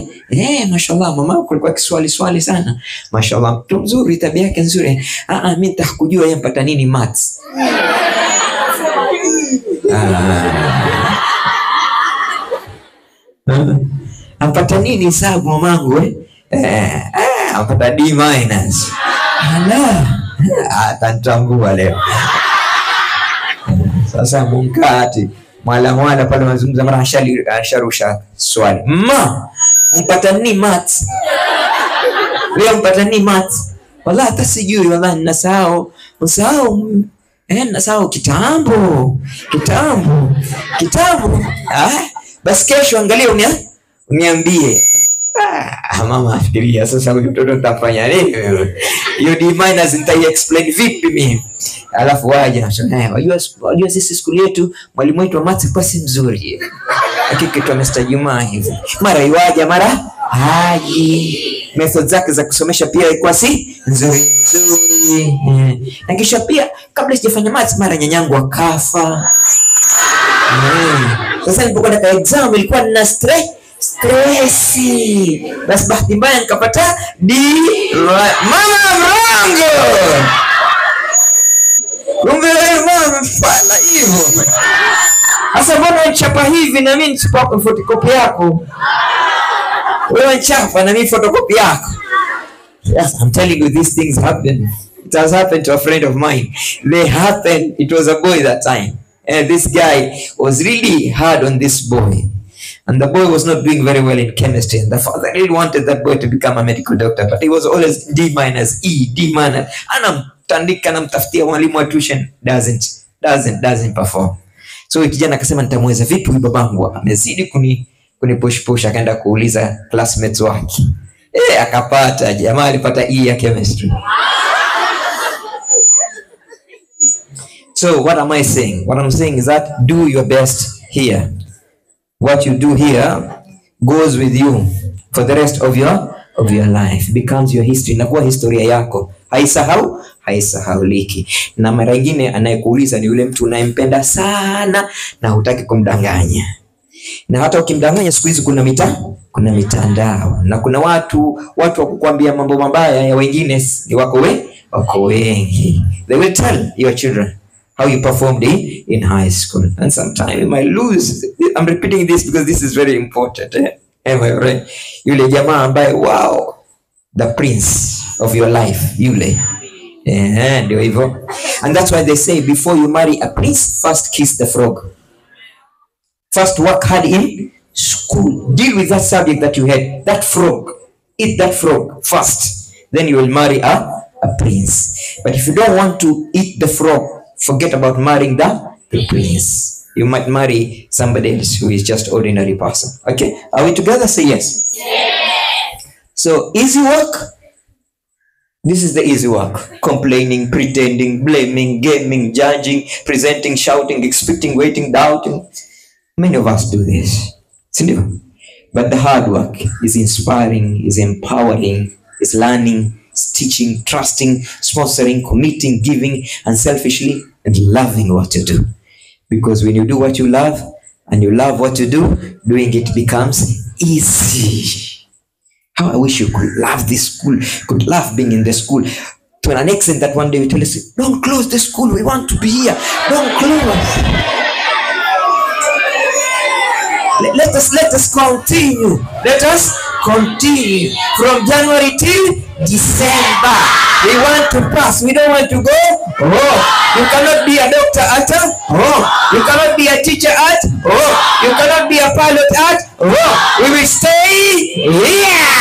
mashallah mamangu alikuwa kiswali sana. Mashallah mtu mzuri, tabia yake nzuri. Mimi nitakujua yeye mpata nini maths. Ampata nini hesabu mamangu ampata D-. Ala, atanitambua leo. Sasa mkati mwala pale mazungumzo mara asharusha swali. Mpata nini maths? Leo mpata nini maths? Wala hata sijui, wala ninasahau. Nasahau kitambo. Basi kesho angalia uniambie. Mama afikiria sasa huyu mtoto nitafanya nini? Hiyo D- nitai explain vipi mimi? Alafu waje nasema wajua sisi skuli yetu mwalimu wetu wa maths kwa si mzuri. Hakika Mr. Juma hivi. Mara iwaje mara haji. Method zake za kusomesha pia ilikuwa si nzuri. Na kisha pia kabla sijafanya maths mara nyanyangu akafa. Sasa nilipokwenda kwa exam ilikuwa nina stressi. Basi bahati mbaya nikapata D. Mama mrango. Kumbe mama mfala hivyo. Sasa mbona unachapa hivi na mimi nichapa photocopy yako? Wewe chapa na mimi photocopy yako. Yes, I'm telling you these things happen. It has happened to a friend of mine. They happened. It was a boy that time. And this guy was really hard on this boy. And the boy was not doing very well in chemistry. And the father really wanted that boy to become a medical doctor. But he was always D-, E, D-. Anamtandika, anamtafutia mwalimu wa tuition. Doesn't perform. So kijana akasema nitamweza vipi huyu babangu? Amezidi kunipush akaenda kuuliza classmates wake. Akapata, jamaa alipata E ya chemistry. So what am I saying? What I'm saying is that do your best here. What you do here goes with you for the rest of your life. Becomes your history. Inakuwa historia yako. Haisahauliki. Na mara nyingine anayekuuliza ni yule mtu unayempenda sana na hutaki kumdanganya. Na hata ukimdanganya siku hizi kuna mitandao. Na kuna watu wa kukuambia mambo mabaya ya wengine ni wako wengi. They will tell your children how you performed in high school. And sometimes you might lose. I'm repeating this because this is very important. Am I right? Yule jamaa ambaye wow, the prince of your life, yule. Ndio hivyo. And that's why they say before you marry a prince, first kiss the frog. First work hard in school. Deal with that subject that you had. That frog. Eat that frog first. Then you will marry a prince. But if you don't want to eat the frog, forget about marrying the prince. You might marry somebody else who is just ordinary person. Okay? Are we together? Say yes. Yes. So easy work. This is the easy work. Complaining, pretending, blaming, gaming, judging, presenting, shouting, expecting, waiting, doubting. Many of us do this. But the hard work is inspiring, is empowering, is learning, is teaching, trusting, sponsoring, committing, giving, unselfishly, and loving what you do. Because when you do what you love, and you love what you do, doing it becomes easy. How I wish you could love this school, could love being in the school. To an extent that one day we tell us, don't close the school, we want to be here. Don't close. Let us continue. Let us continue from January till December. We want to pass. We don't want to go home. You cannot be a doctor at home. You cannot be a teacher at home. You cannot be a pilot at home. We will stay here.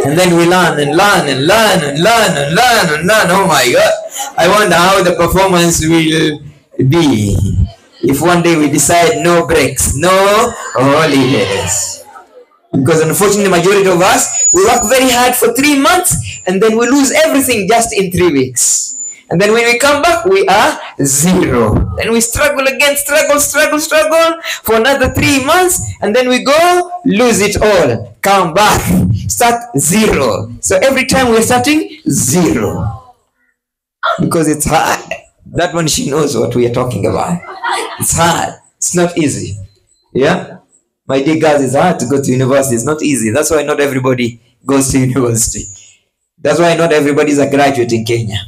And then we learn and learn and learn and learn and learn and learn. Oh my God. I wonder how the performance will be if one day we decide no breaks, no holidays. Because unfortunately the majority of us, we work very hard for 3 months and then we lose everything just in 3 weeks. And then when we come back, we are zero. Then we struggle again, struggle for another 3 months, and then we go, lose it all, come back, start zero. So every time we're starting zero. Because it's hard. That one, she knows what we are talking about. It's hard. It's not easy. Yeah? My dear girls, it's hard to go to university. It's not easy. That's why not everybody goes to university. That's why not everybody is a graduate in Kenya.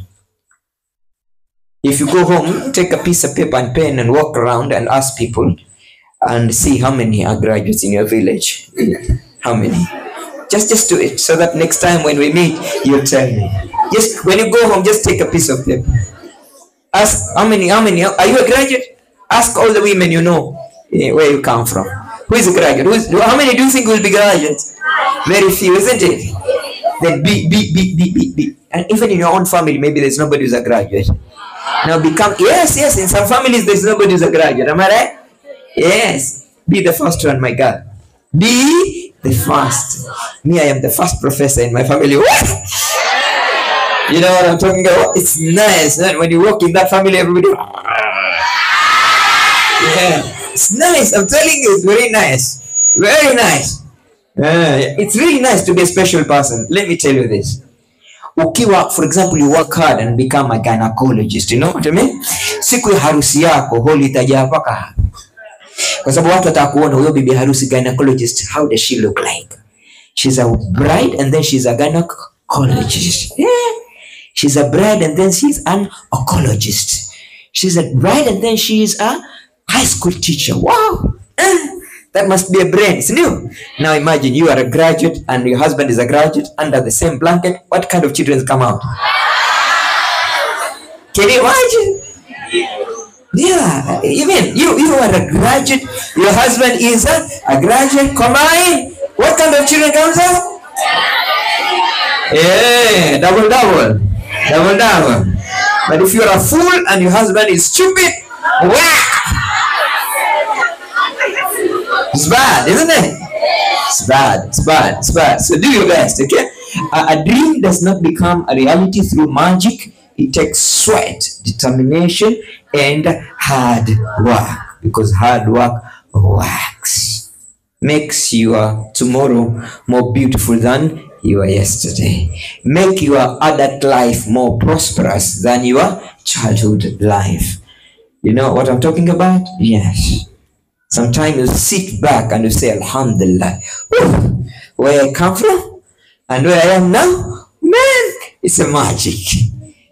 If you go home, take a piece of paper and pen and walk around and ask people, and see how many are graduates in your village. How many? Just do it, so that next time when we meet, you'll tell me. Just when you go home, just take a piece of paper. Ask how many, are you a graduate? Ask all the women you know where you come from. Who is a graduate? How many do you think will be graduates? Very few, isn't it? Then be. And even in your own family, maybe there's nobody who's a graduate. Now become, yes, in some families there's nobody who's a graduate. Am I right? Yes. Be the first one, my God. Be the first. Me, I am the first professor in my family. What? You know what I'm talking about? It's nice. When you walk in that family, everybody. Yeah, it's nice. I'm telling you, it's very nice. Very nice. It's really nice to be a special person. Let me tell you this. Ukiwa, for example, you work hard and become a gynecologist. You know what I mean? Siku ya harusi yako, holi itajaa paka hapa. Kwa sababu watu watakuona huyo bibi harusi gynecologist. How does she look like? She's a bride and then she's a gynecologist. Yeah. She's a bride and then she's an oncologist. She's a bride and then she's a high school teacher. Wow. That must be a brain. It's new. Now imagine you are a graduate and your husband is a graduate under the same blanket. What kind of children come out? Can you imagine? Yeah. Even you are a graduate. Your husband is a graduate. Combine. What kind of children comes out? Yeah. Double. But if you are a fool and your husband is stupid, wow. It's bad, isn't it? It's bad. So do your best, okay? A dream does not become a reality through magic. It takes sweat, determination, and hard work. Because hard work works. Makes your tomorrow more beautiful than your yesterday. Make your adult life more prosperous than your childhood life. You know what I'm talking about? Yes. Sometimes you sit back and you say, Alhamdulillah, where I come from and where I am now, man, it's a magic.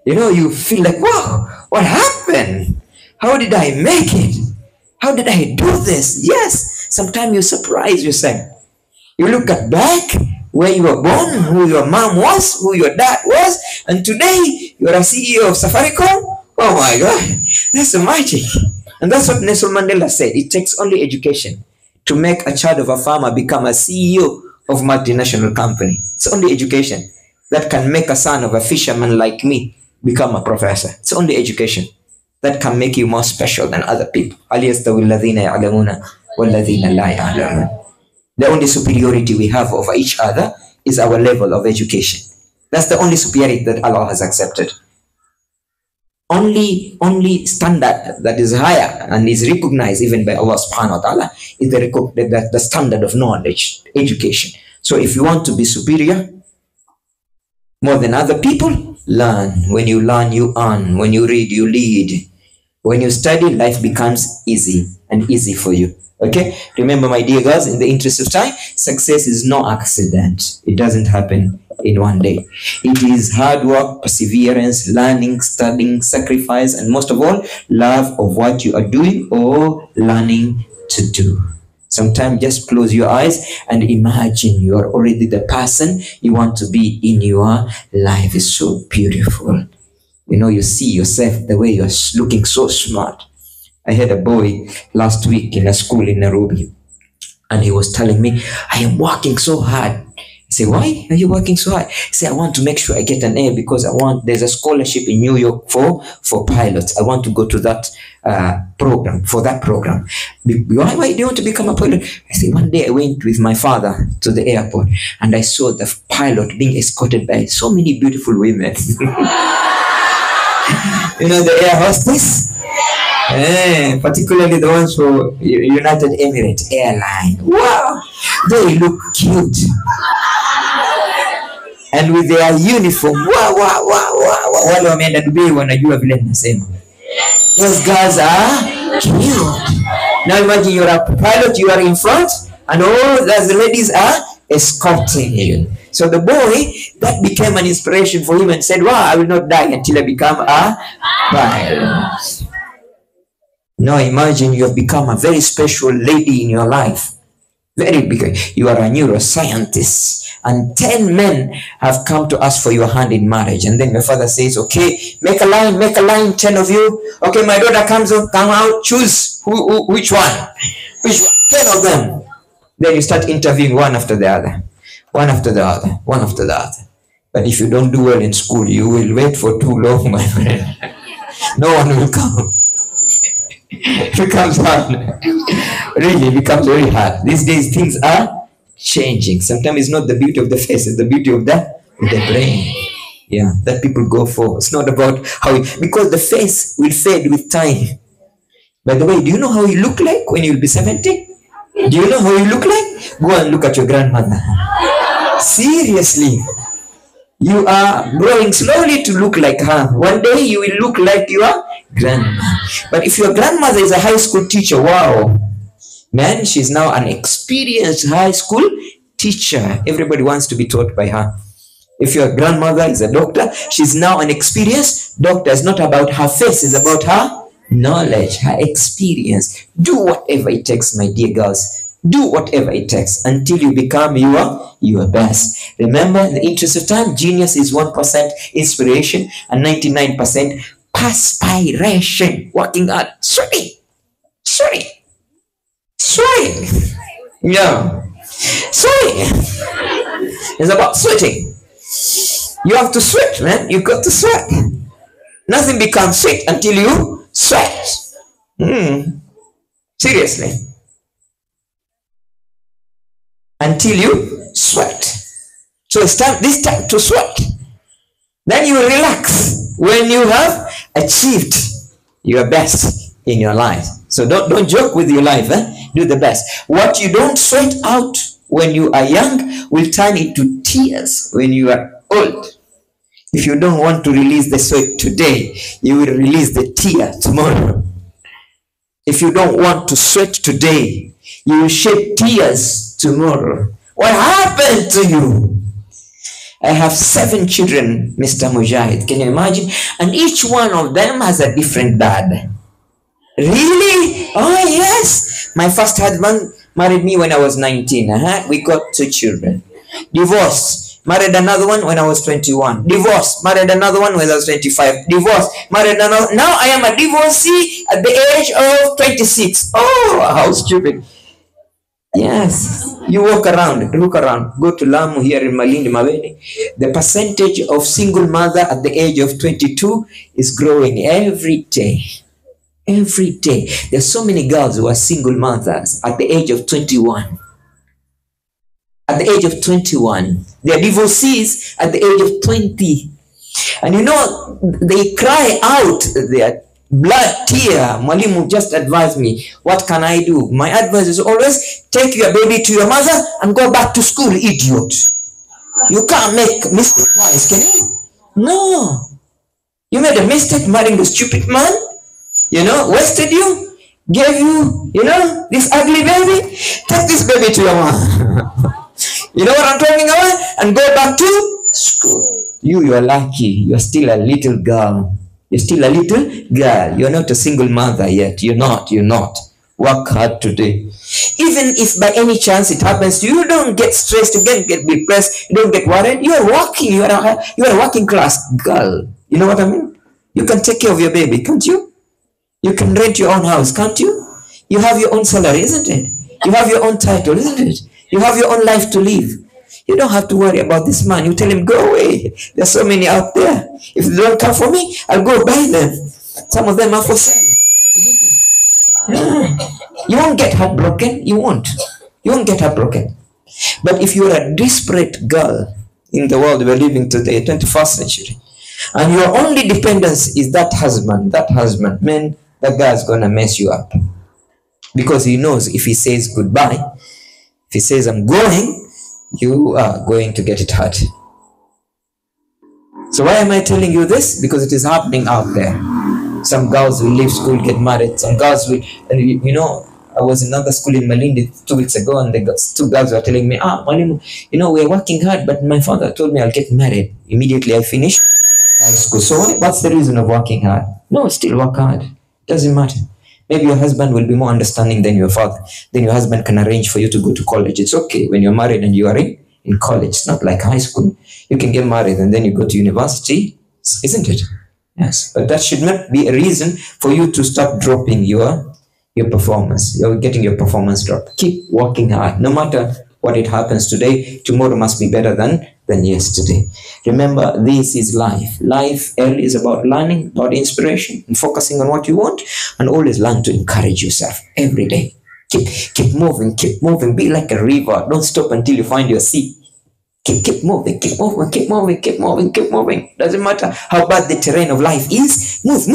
You know, you feel like, wow, what happened? How did I make it? How did I do this? Yes, sometimes you surprise yourself. You look at back where you were born, who your mom was, who your dad was, and today you're a CEO of Safaricom. Oh my God, that's a magic. And that's what Nelson Mandela said. It takes only education to make a child of a farmer become a CEO of multinational company. It's only education that can make a son of a fisherman like me become a professor. It's only education that can make you more special than other people. The only superiority we have over each other is our level of education. That's the only superiority that Allah has accepted. Only standard that is higher and is recognized even by Allah subhanahu wa ta'ala is the standard of knowledge, education. So if you want to be superior more than other people, learn. When you learn, you earn. When you read, you lead. When you study, life becomes easy and easy for you. Okay? Remember, my dear girls, in the interest of time, success is no accident. It doesn't happen in one day. It is hard work, perseverance, learning, studying, sacrifice, and most of all, love of what you are doing or learning to do. Sometimes just close your eyes and imagine you are already the person you want to be in your life. It's so beautiful. You know, you see yourself the way you're looking so smart. I had a boy last week in a school in Nairobi, and he was telling me, I am working so hard. I say, why are you working so hard? He say, I want to make sure I get an A because there's a scholarship in New York for pilots. I want to go to that program. Why do you want to become a pilot? I say, one day I went with my father to the airport and I saw the pilot being escorted by so many beautiful women. You know, the air hostess? Particularly the ones for United Emirates Airline. Wow, they look cute. And with their uniform, wale wameenda Dubai wanajua vile ninasema. Those girls are cute. Now imagine you're a pilot, you are in front, and all the ladies are escorting you. So the boy, that became an inspiration for him and said, wow, I will not die until I become a pilot. Now imagine you have become a very special lady in your life. Very big. You are a neuroscientist. And 10 men have come to ask for your hand in marriage. And then your father says, okay, make a line, 10 of you. Okay, my daughter come out, choose which one? Which one? 10 of them. Then you start interviewing one after the other. One after the other. One after the other. But if you don't do well in school, you will wait for too long, my friend. No one will come. It becomes hard. Really, it becomes very hard. These days, things are changing. Sometimes it's not the beauty of the face, it's the beauty of the brain. Yeah, that people go for. It's not about how, because the face will fade with time. By the way, do you know how you look like when you'll be 70? Do you know how you look like? Go and look at your grandmother. Seriously. You are growing slowly to look like her. One day you will look like your grandma. But if your grandmother is a high school teacher, wow, man, she's now an experienced high school teacher. Everybody wants to be taught by her. If your grandmother is a doctor, she's now an experienced doctor. It's not about her face, it's about her knowledge, her experience. Do whatever it takes, my dear girls. Do whatever it takes until you become your best. Remember, in the interest of time, genius is 1% inspiration and 99% perspiration. Working hard, sweating. Yeah, sweating. It's about sweating. You have to sweat, man. You got to sweat. Nothing becomes sweet until you sweat. Seriously. Until you sweat. So it's this time to sweat. Then you relax when you have achieved your best in your life. So don't joke with your life. Do the best. What you don't sweat out when you are young will turn into tears when you are old. If you don't want to release the sweat today, you will release the tear tomorrow. If you don't want to sweat today, you will shed tears tomorrow. What happened to you? I have 7 children, Mr. Mujahid. Can you imagine? And each one of them has a different dad. Really? Oh, yes. My first husband married me when I was 19. We got 2 children. Divorced. Married another one when I was 21. Divorced. Married another one when I was 25. Divorced. Married another. Now I am a divorcee at the age of 26. Oh, how stupid. Yes. You walk around, look around. Go to Lamu here in Malindi-Kenya. The percentage of single mother at the age of 22 is growing every day. Every day. There are so many girls who are single mothers at the age of 21. At the age of 21. They are divorcees at the age of 20. And you know, they cry out their blood tear. Mwalimu just advised me, what can I do? My advice is always, take your baby to your mother and go back to school, idiot. You can't make mistake twice, can you? No. You made a mistake marrying the stupid man, wasted you, gave you, this ugly baby. Take this baby to your mother. You know what I'm talking about? And go back to school. You are lucky. You're still a little girl. You're still a little girl. You're not a single mother yet. You're not. Work hard today. Even if by any chance it happens to you, don't get stressed, you don't get depressed, you don't get worried. You're working. You're a working class girl. You know what I mean? You can take care of your baby, can't you? You can rent your own house, can't you? You have your own salary, isn't it? You have your own title, isn't it? You have your own life to live. You don't have to worry about this man. You tell him, go away. There's so many out there. If they don't come for me, I'll go buy them. Some of them are for sale. You won't get heartbroken. You won't get heartbroken. But if you're a desperate girl in the world we're living today, 21st century, and your only dependence is that husband, man, that guy's gonna mess you up. Because he knows if he says goodbye, if he says I'm going, you are going to get it hurt. So why am I telling you this? Because it is happening out there. Some girls will leave school, get married. Some girls will, and I was in another school in Malindi 2 weeks ago, and the 2 girls were telling me, Malimu, we're working hard, but my father told me I'll get married. Immediately I finished high school. So what's the reason of working hard? No, still work hard. Doesn't matter. Maybe your husband will be more understanding than your father. Then your husband can arrange for you to go to college. It's okay when you're married and you are in college. It's not like high school. You can get married and then you go to university, isn't it? Yes. But that should not be a reason for you to stop dropping your performance. You're getting your performance dropped. Keep working hard. No matter what it happens today, tomorrow must be better than yesterday. Remember, this is life. Life is about learning, about inspiration, and focusing on what you want, and always learn to encourage yourself every day. Keep moving, keep moving. Be like a river. Don't stop until you find your sea. Keep moving, keep moving, keep moving, keep moving, keep moving. Doesn't matter how bad the terrain of life is. Move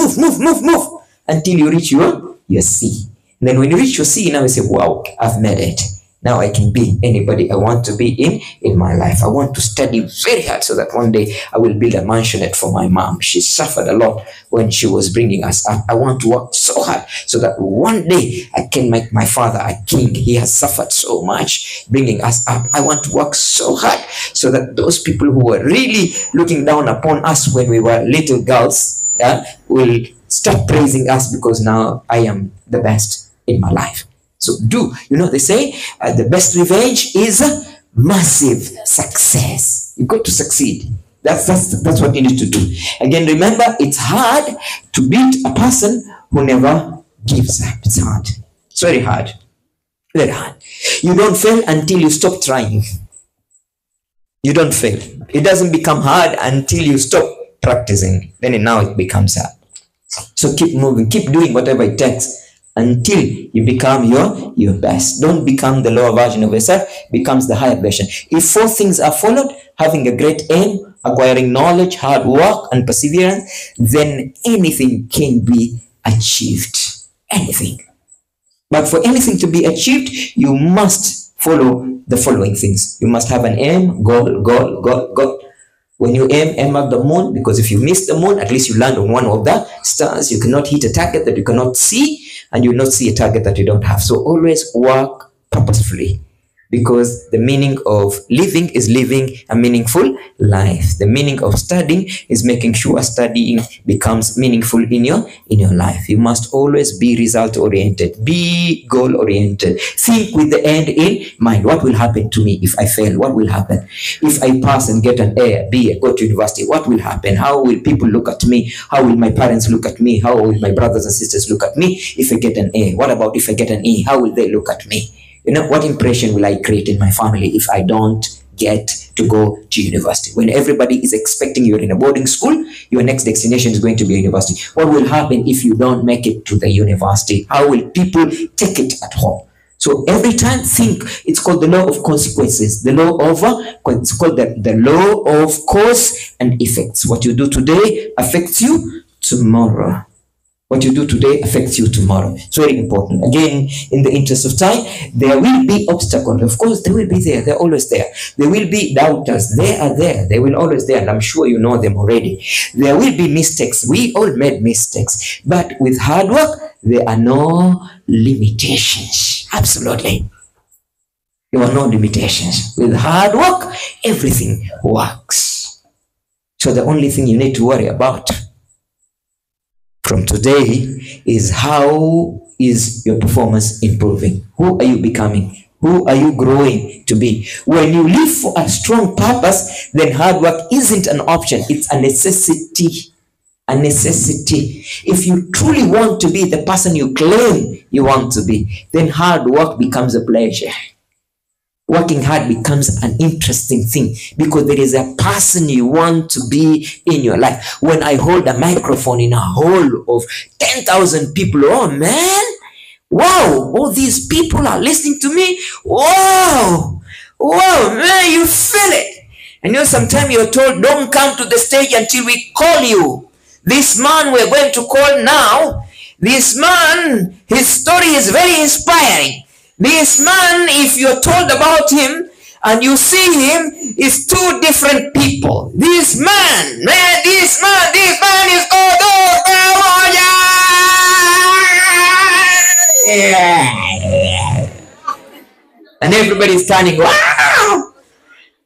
until you reach your sea. And then when you reach your sea, now you say, wow, I've made it. Now I can be anybody I want to be in my life. I want to study very hard so that one day I will build a mansionette for my mom. She suffered a lot when she was bringing us up. I want to work so hard so that one day I can make my father a king. He has suffered so much bringing us up. I want to work so hard so that those people who were really looking down upon us when we were little girls will stop praising us because now I am the best in my life. So they say the best revenge is massive success. You got to succeed. That's what you need to do. Again, remember, it's hard to beat a person who never gives up. It's hard. It's very hard. Very hard. You don't fail until you stop trying. You don't fail. It doesn't become hard until you stop practicing. Then now it becomes hard. So keep moving. Keep doing whatever it takes until you become your best. Don't become the lower version of yourself, becomes the higher version. If 4 things are followed, having a great aim, acquiring knowledge, hard work, and perseverance, then anything can be achieved. Anything. But for anything to be achieved, you must follow the following things. You must have an aim, goal. When you aim at the moon, because if you miss the moon, at least you land on one of the stars. You cannot hit a target that you cannot see, and you will not see a target that you don't have. So always work purposefully, because the meaning of living is living a meaningful life. The meaning of studying is making sure studying becomes meaningful in your life. You must always be result oriented, be goal oriented. Think with the end in mind. What will happen to me if I fail? What will happen if I pass and get an A, B, go to university? What will happen? How will people look at me? How will my parents look at me? How will my brothers and sisters look at me if I get an A? What about if I get an E? How will they look at me? What impression will I create in my family if I don't get to go to university? When everybody is expecting you're in a boarding school, your next destination is going to be a university. What will happen if you don't make it to the university? How will people take it at home? So every time think, it's called the law of consequences. The law of, it's called the law of cause and effects. What you do today affects you tomorrow. What you do today affects you tomorrow. It's very important. Again, in the interest of time, there will be obstacles. Of course, they will be there. They're always there. There will be doubters. They are there. They will always there. And I'm sure you know them already. There will be mistakes. We all made mistakes. But with hard work, there are no limitations. Absolutely. There are no limitations. With hard work, everything works. So the only thing you need to worry about from today is how is your performance improving? Who are you becoming? Who are you growing to be? When you live for a strong purpose, then hard work isn't an option. It's a necessity. A necessity. If you truly want to be the person you claim you want to be, then hard work becomes a pleasure. Working hard becomes an interesting thing because there is a person you want to be in your life. When I hold a microphone in a hall of 10,000 people, oh man, wow, all these people are listening to me. Wow, man, you feel it. And sometimes you're told, don't come to the stage until we call you. This man we're going to call now, this man, his story is very inspiring. This man, if you're told about him and you see him, is 2 different people. This man is called and everybody's standing, wow!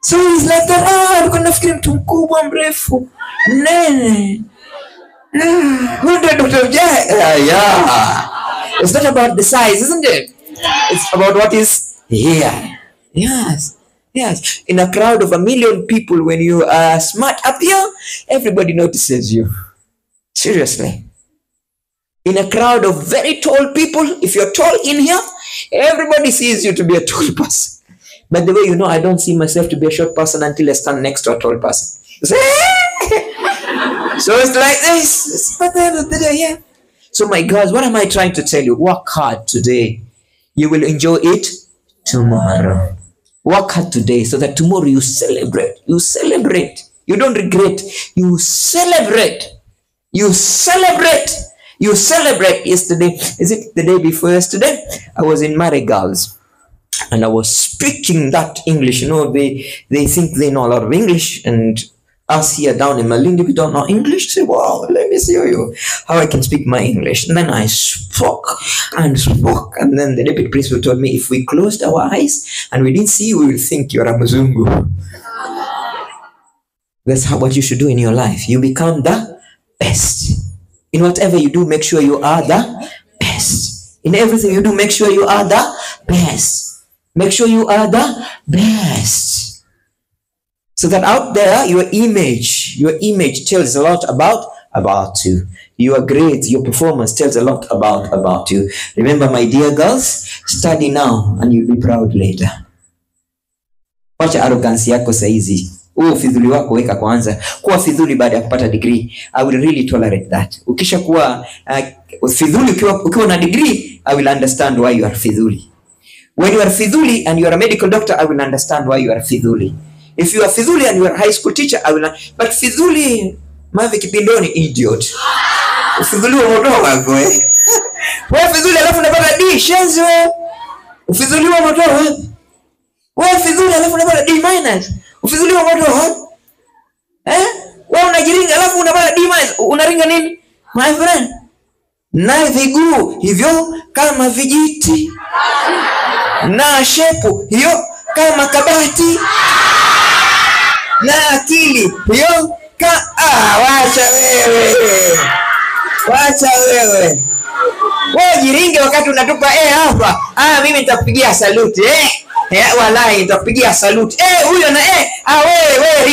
So he's like that, I'm gonna feel mtu mkubwa mrefu. Nene. Who the Dr. Yeah. It's not about the size, isn't it? It's about what is here. Yes. Yes. In a crowd of 1 million people, when you are smart up here, everybody notices you. Seriously. In a crowd of very tall people, if you're tall in here, everybody sees you to be a tall person. But the way you know, I don't see myself to be a short person until I stand next to a tall person. So it's like this. But the end of the day, yeah. So my God, what am I trying to tell you? Work hard today. You will enjoy it tomorrow. Work hard today so that tomorrow you celebrate. You celebrate. You don't regret. You celebrate. You celebrate. You celebrate. Yesterday, is it the day before yesterday? I was in Marigals and I was speaking that English. You know, they think they know a lot of English, and us here down in Malindi, we don't know English. Say, wow, let me see you how I can speak my English. And then I spoke, and then the deputy principal told me, if we closed our eyes and we didn't see you, we will think you're a Muzungu. That's what you should do in your life. You become the best. In whatever you do, make sure you are the best. In everything you do, make sure you are the best. Make sure you are the best. So that out there, your image tells a lot about you. Your grades, your performance tells a lot about you. Remember, my dear girls, study now and you'll be proud later. Wacha arrogance yako saizi. Fidhuli wako weka kwanza. Kuwa fidhuli baada ya kupata degree, I will really tolerate that. Ukisha kuwa fidhuli ukiwa na degree, I will understand why you are fidhuli. When you are fidhuli and you are a medical doctor, I will understand why you are fidhuli. If you are fidhuli and you are a high school teacher, I will not. But fidhuli, mavi kipindoni, idiot. Fidhuli wa moto wako Wewe fidhuli alafu unapata D, shenzi wewe. Fidhuli wa moto wewe. Wewe fidhuli alafu unapata D minus. Ufidhuli wa moto wapi? Wewe unajiringa alafu unapata D minus. Unaringa nini? My friend. Na viguu hivyo kama vijiti. Na shepu hiyo kama kabati. Na akili hiyo wacha wewe. Wacha wewe. Wewe jiringe wakati unatupa hapa. Mimi nitakupigia salute wallahi nitakupigia salute. Huyo na wewe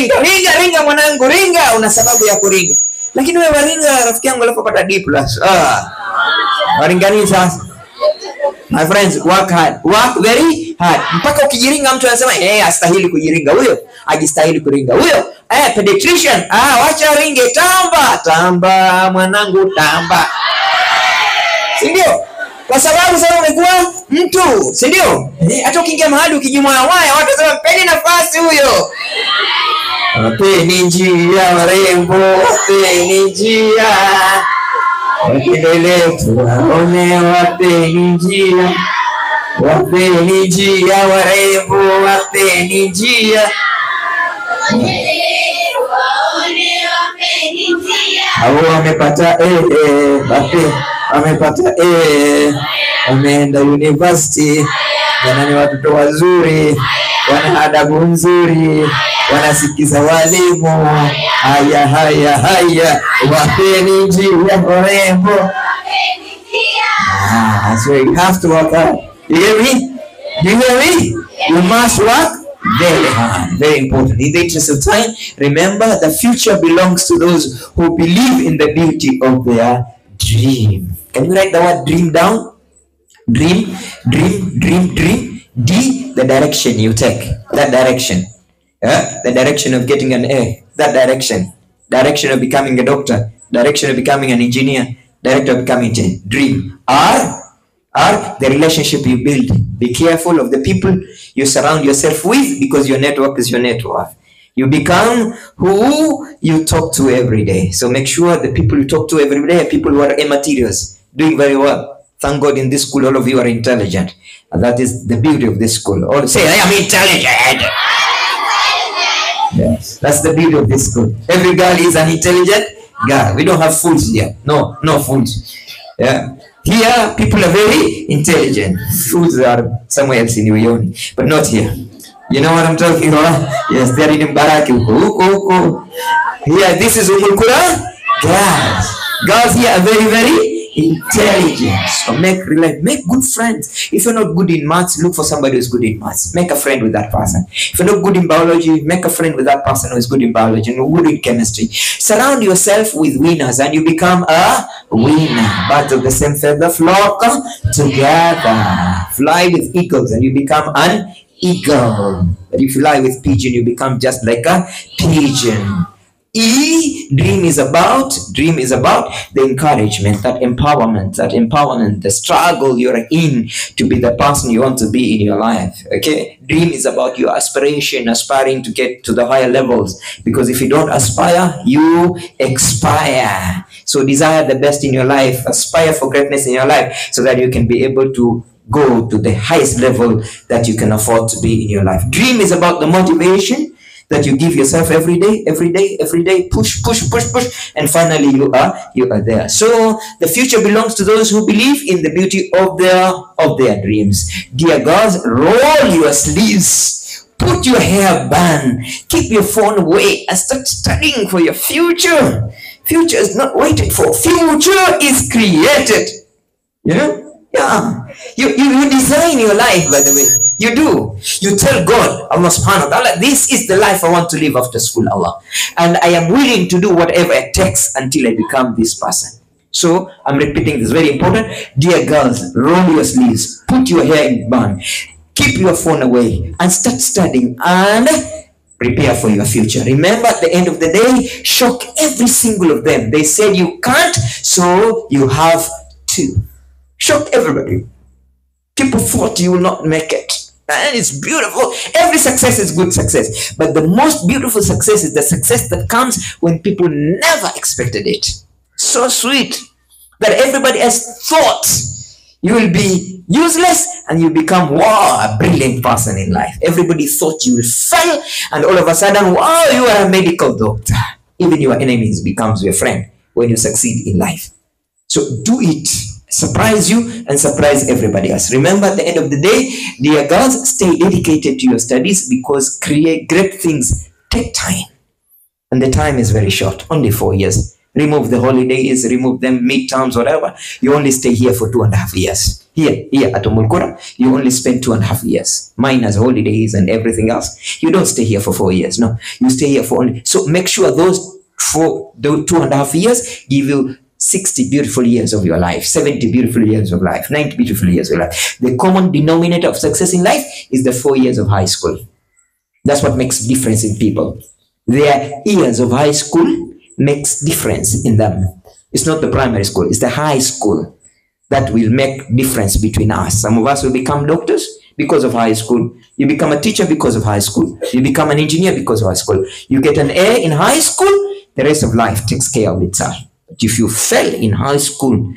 ringa mwanangu, ringa, una sababu ya kuringa. Lakini wewe waringa rafiki yangu alafu pata D+. Waringa nini sasa? My friends, work hard. Work very hard. Mpaka ukijiringa mtu anasema astahili kujiringa huyo, ajistahili kuringa huyo. Pediatrician, wacha ringe, tamba mwanangu, tamba. Si ndio? Kwa sababu sasa umekuwa mtu, si ndio? Hata ukiingia mahali ukijimwaya waya, watu wasema peni nafasi huyo. Wapeni njia warembo, wapeni njia. Wakiendelee tuwaone, wapeni njia. Wapeni njia warembo, wapeni njia. Hao wamepata wamepata wameenda university, wana ni watoto wazuri, wana adabu nzuri, wanasikiza walimu. Haya wapeni njia warembo. So you have to work hard. You hear me? Do you hear me? You must work very hard. Very important. In the interest of time, remember the future belongs to those who believe in the beauty of their dream. Can you write the word dream down? Dream. D, the direction you take. That direction. The direction of getting an A. That direction. Direction of becoming a doctor. Direction of becoming an engineer. Direction of becoming a dream. R, the relationship you build. Be careful of the people you surround yourself with, because your network is your net worth. You become who you talk to every day. So make sure the people you talk to every day are people who are immaterials, doing very well. Thank God in this school all of you are intelligent. And that is the beauty of this school. All say, I am intelligent. Yes, that's the beauty of this school. Every girl is an intelligent girl. We don't have fools here. No fools. Yeah. Here, people are very intelligent. Fools are somewhere else in Uyoni, but not here. You know what I'm talking about? Yes, they're in Mbaraki. Here, this is Ummul-Quraa. Girls here are very, very intelligence. Or make good friends. If you're not good in maths, look for somebody who's good in maths. Make a friend with that person. If you're not good in biology, make a friend with that person who is good in biology and good in chemistry. Surround yourself with winners and you become a winner. Birds of the same feather flock together. Fly with eagles and you become an eagle. But if you fly with pigeon, you become just like a pigeon. Dream is about the encouragement, that empowerment, the struggle you're in to be the person you want to be in your life. Okay, dream is about your aspiring to get to the higher levels, because if you don't aspire, you expire. So desire the best in your life, aspire for greatness in your life, so that you can be able to go to the highest level that you can afford to be in your life. Dream is about the motivation that you give yourself every day, push, and finally you are there. So the future belongs to those who believe in the beauty of their dreams. Dear girls, roll your sleeves, put your hair bun, keep your phone away, and start studying for your future. Future is not waited for. Future is created. You know? Yeah. You design your life, by the way. You do. You tell God, Allah subhanahu wa ta'ala, this is the life I want to live after school, Allah. And I am willing to do whatever it takes until I become this person. So, I'm repeating this, very important. Dear girls, roll your sleeves, put your hair in bun, keep your phone away, and start studying and prepare for your future. Remember, at the end of the day, shock every single of them. They said you can't, so you have to. Shock everybody. People thought you will not make it. And it's beautiful. Every success is good success. But the most beautiful success is the success that comes when people never expected it. So sweet that everybody has thought you will be useless and you become, wow, a brilliant person in life. Everybody thought you will fail and all of a sudden, wow, you are a medical doctor. Even your enemies becomes your friend when you succeed in life. So do it. Surprise you and surprise everybody else. Remember, at the end of the day, dear girls, stay dedicated to your studies, because great things take time. And the time is very short, only 4 years. Remove the holidays, remove them, midterms, whatever. You only stay here for 2.5 years. Here at Ummul-Quraa, you only spend 2.5 years. Minus holidays and everything else. You don't stay here for 4 years. No, you stay here for only. So make sure those 2.5 years give you 60 beautiful years of your life, 70 beautiful years of life, 90 beautiful years of life. The common denominator of success in life is the 4 years of high school. That's what makes difference in people. Their years of high school makes difference in them. It's not the primary school, it's the high school that will make difference between us. Some of us will become doctors because of high school. You become a teacher because of high school. You become an engineer because of high school. You get an A in high school, the rest of life takes care of itself. But if you fail in high school,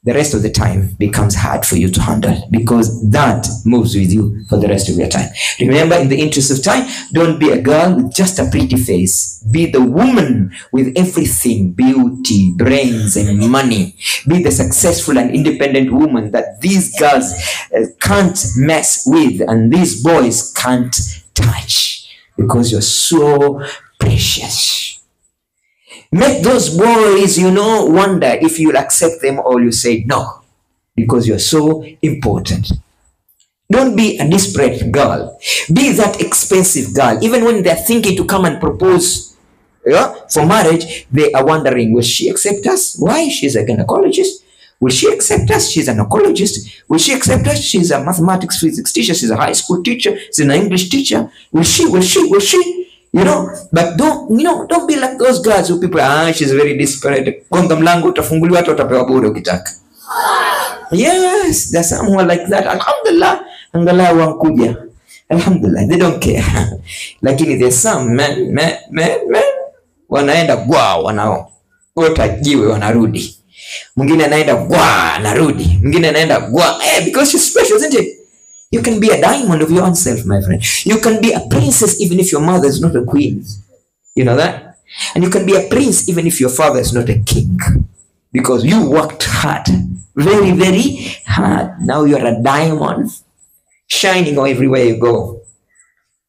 the rest of the time becomes hard for you to handle, because that moves with you for the rest of your time. Remember, in the interest of time, don't be a girl with just a pretty face. Be the woman with everything: beauty, brains, and money. Be the successful and independent woman that these girls can't mess with and these boys can't touch, because you're so precious. Make those boys, wonder if you'll accept them or you say no, because you're so important. Don't be a desperate girl. Be that expensive girl. Even when they're thinking to come and propose for marriage, they are wondering, will she accept us? Why? She's a gynecologist. Will she accept us? She's an oncologist. Will she accept us? She's a mathematics, physics teacher. She's a high school teacher. She's an English teacher. Will she? But don't be like those girls who people, she's very desperate. Gonga mlango utafunguliwa, hata utapewa bure ukitaka. Yes, there's someone like that. Alhamdulillah, angalau wankuja. Alhamdulillah, they don't care. Lakini there's some men, wanaenda gwa, wanaota jiwe wanarudi. Mwingine anaenda gwa, anarudi. Mwingine anaenda gwa. Because she's special, isn't it? You can be a diamond of your own self, my friend. You can be a princess even if your mother is not a queen. You know that? And you can be a prince even if your father is not a king. Because you worked hard. Very, very hard. Now you're a diamond. Shining everywhere you go.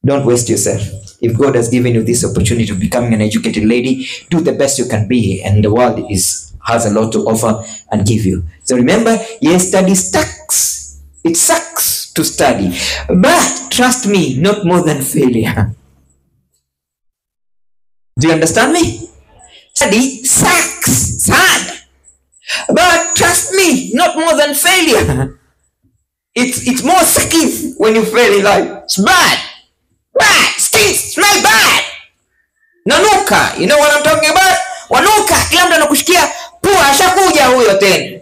Don't waste yourself. If God has given you this opportunity of becoming an educated lady, do the best you can be. And the world is has a lot to offer and give you. So remember, yes, study sucks. It sucks to study. But trust me, not more than failure. Do you understand me? Study sucks. Sad. But trust me, not more than failure. It's more sucky when you fail in life. It's bad. Bad. Stinks. Smell bad. Nanuka. You know what I'm talking about? Wanuka. Kila mtu anakushikia pua ashakuja huyo tena.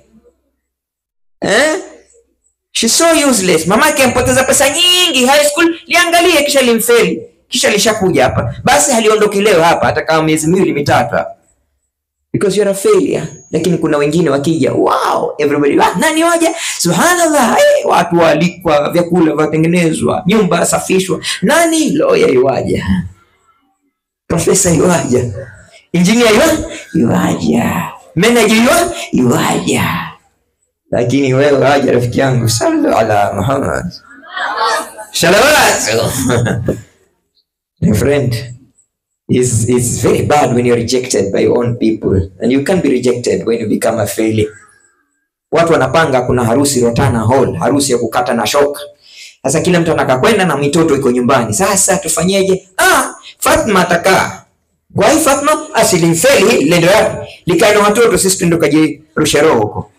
She's so useless. Mamake ampoteza pesa nyingi high school, liangalie kisha limfeli. Kisha lishakuja hapa. Basi haliondoki leo hapa hata kama miezi miwili mitatu. Because you're a failure. Lakini kuna wengine wakija, wow, everybody, nani waja? Subhanallah, watu walikwa, vyakula vatengenezwa, nyumba safishwa. Nani? Lawyer yuaja. Professor yuaja. Engineer yuaja. Manager yuaja. Lakini wewe waja rafiki yangu, sallu ala Muhammad. Shalawat. My friend, it's very bad when you're rejected by your own people, and you can't be rejected when you become a failure. Watu wanapanga kuna harusi Rotana Hall, harusi ya kukata na shoka. Sasa kila mtu anakakwenda na mitoto iko nyumbani. Sasa tufanyeje? Fatma atakaa. Kwa hiyo Fatma asilimfeli lendo yake. Likae na watoto, sisi tundo kajirusha roho huko.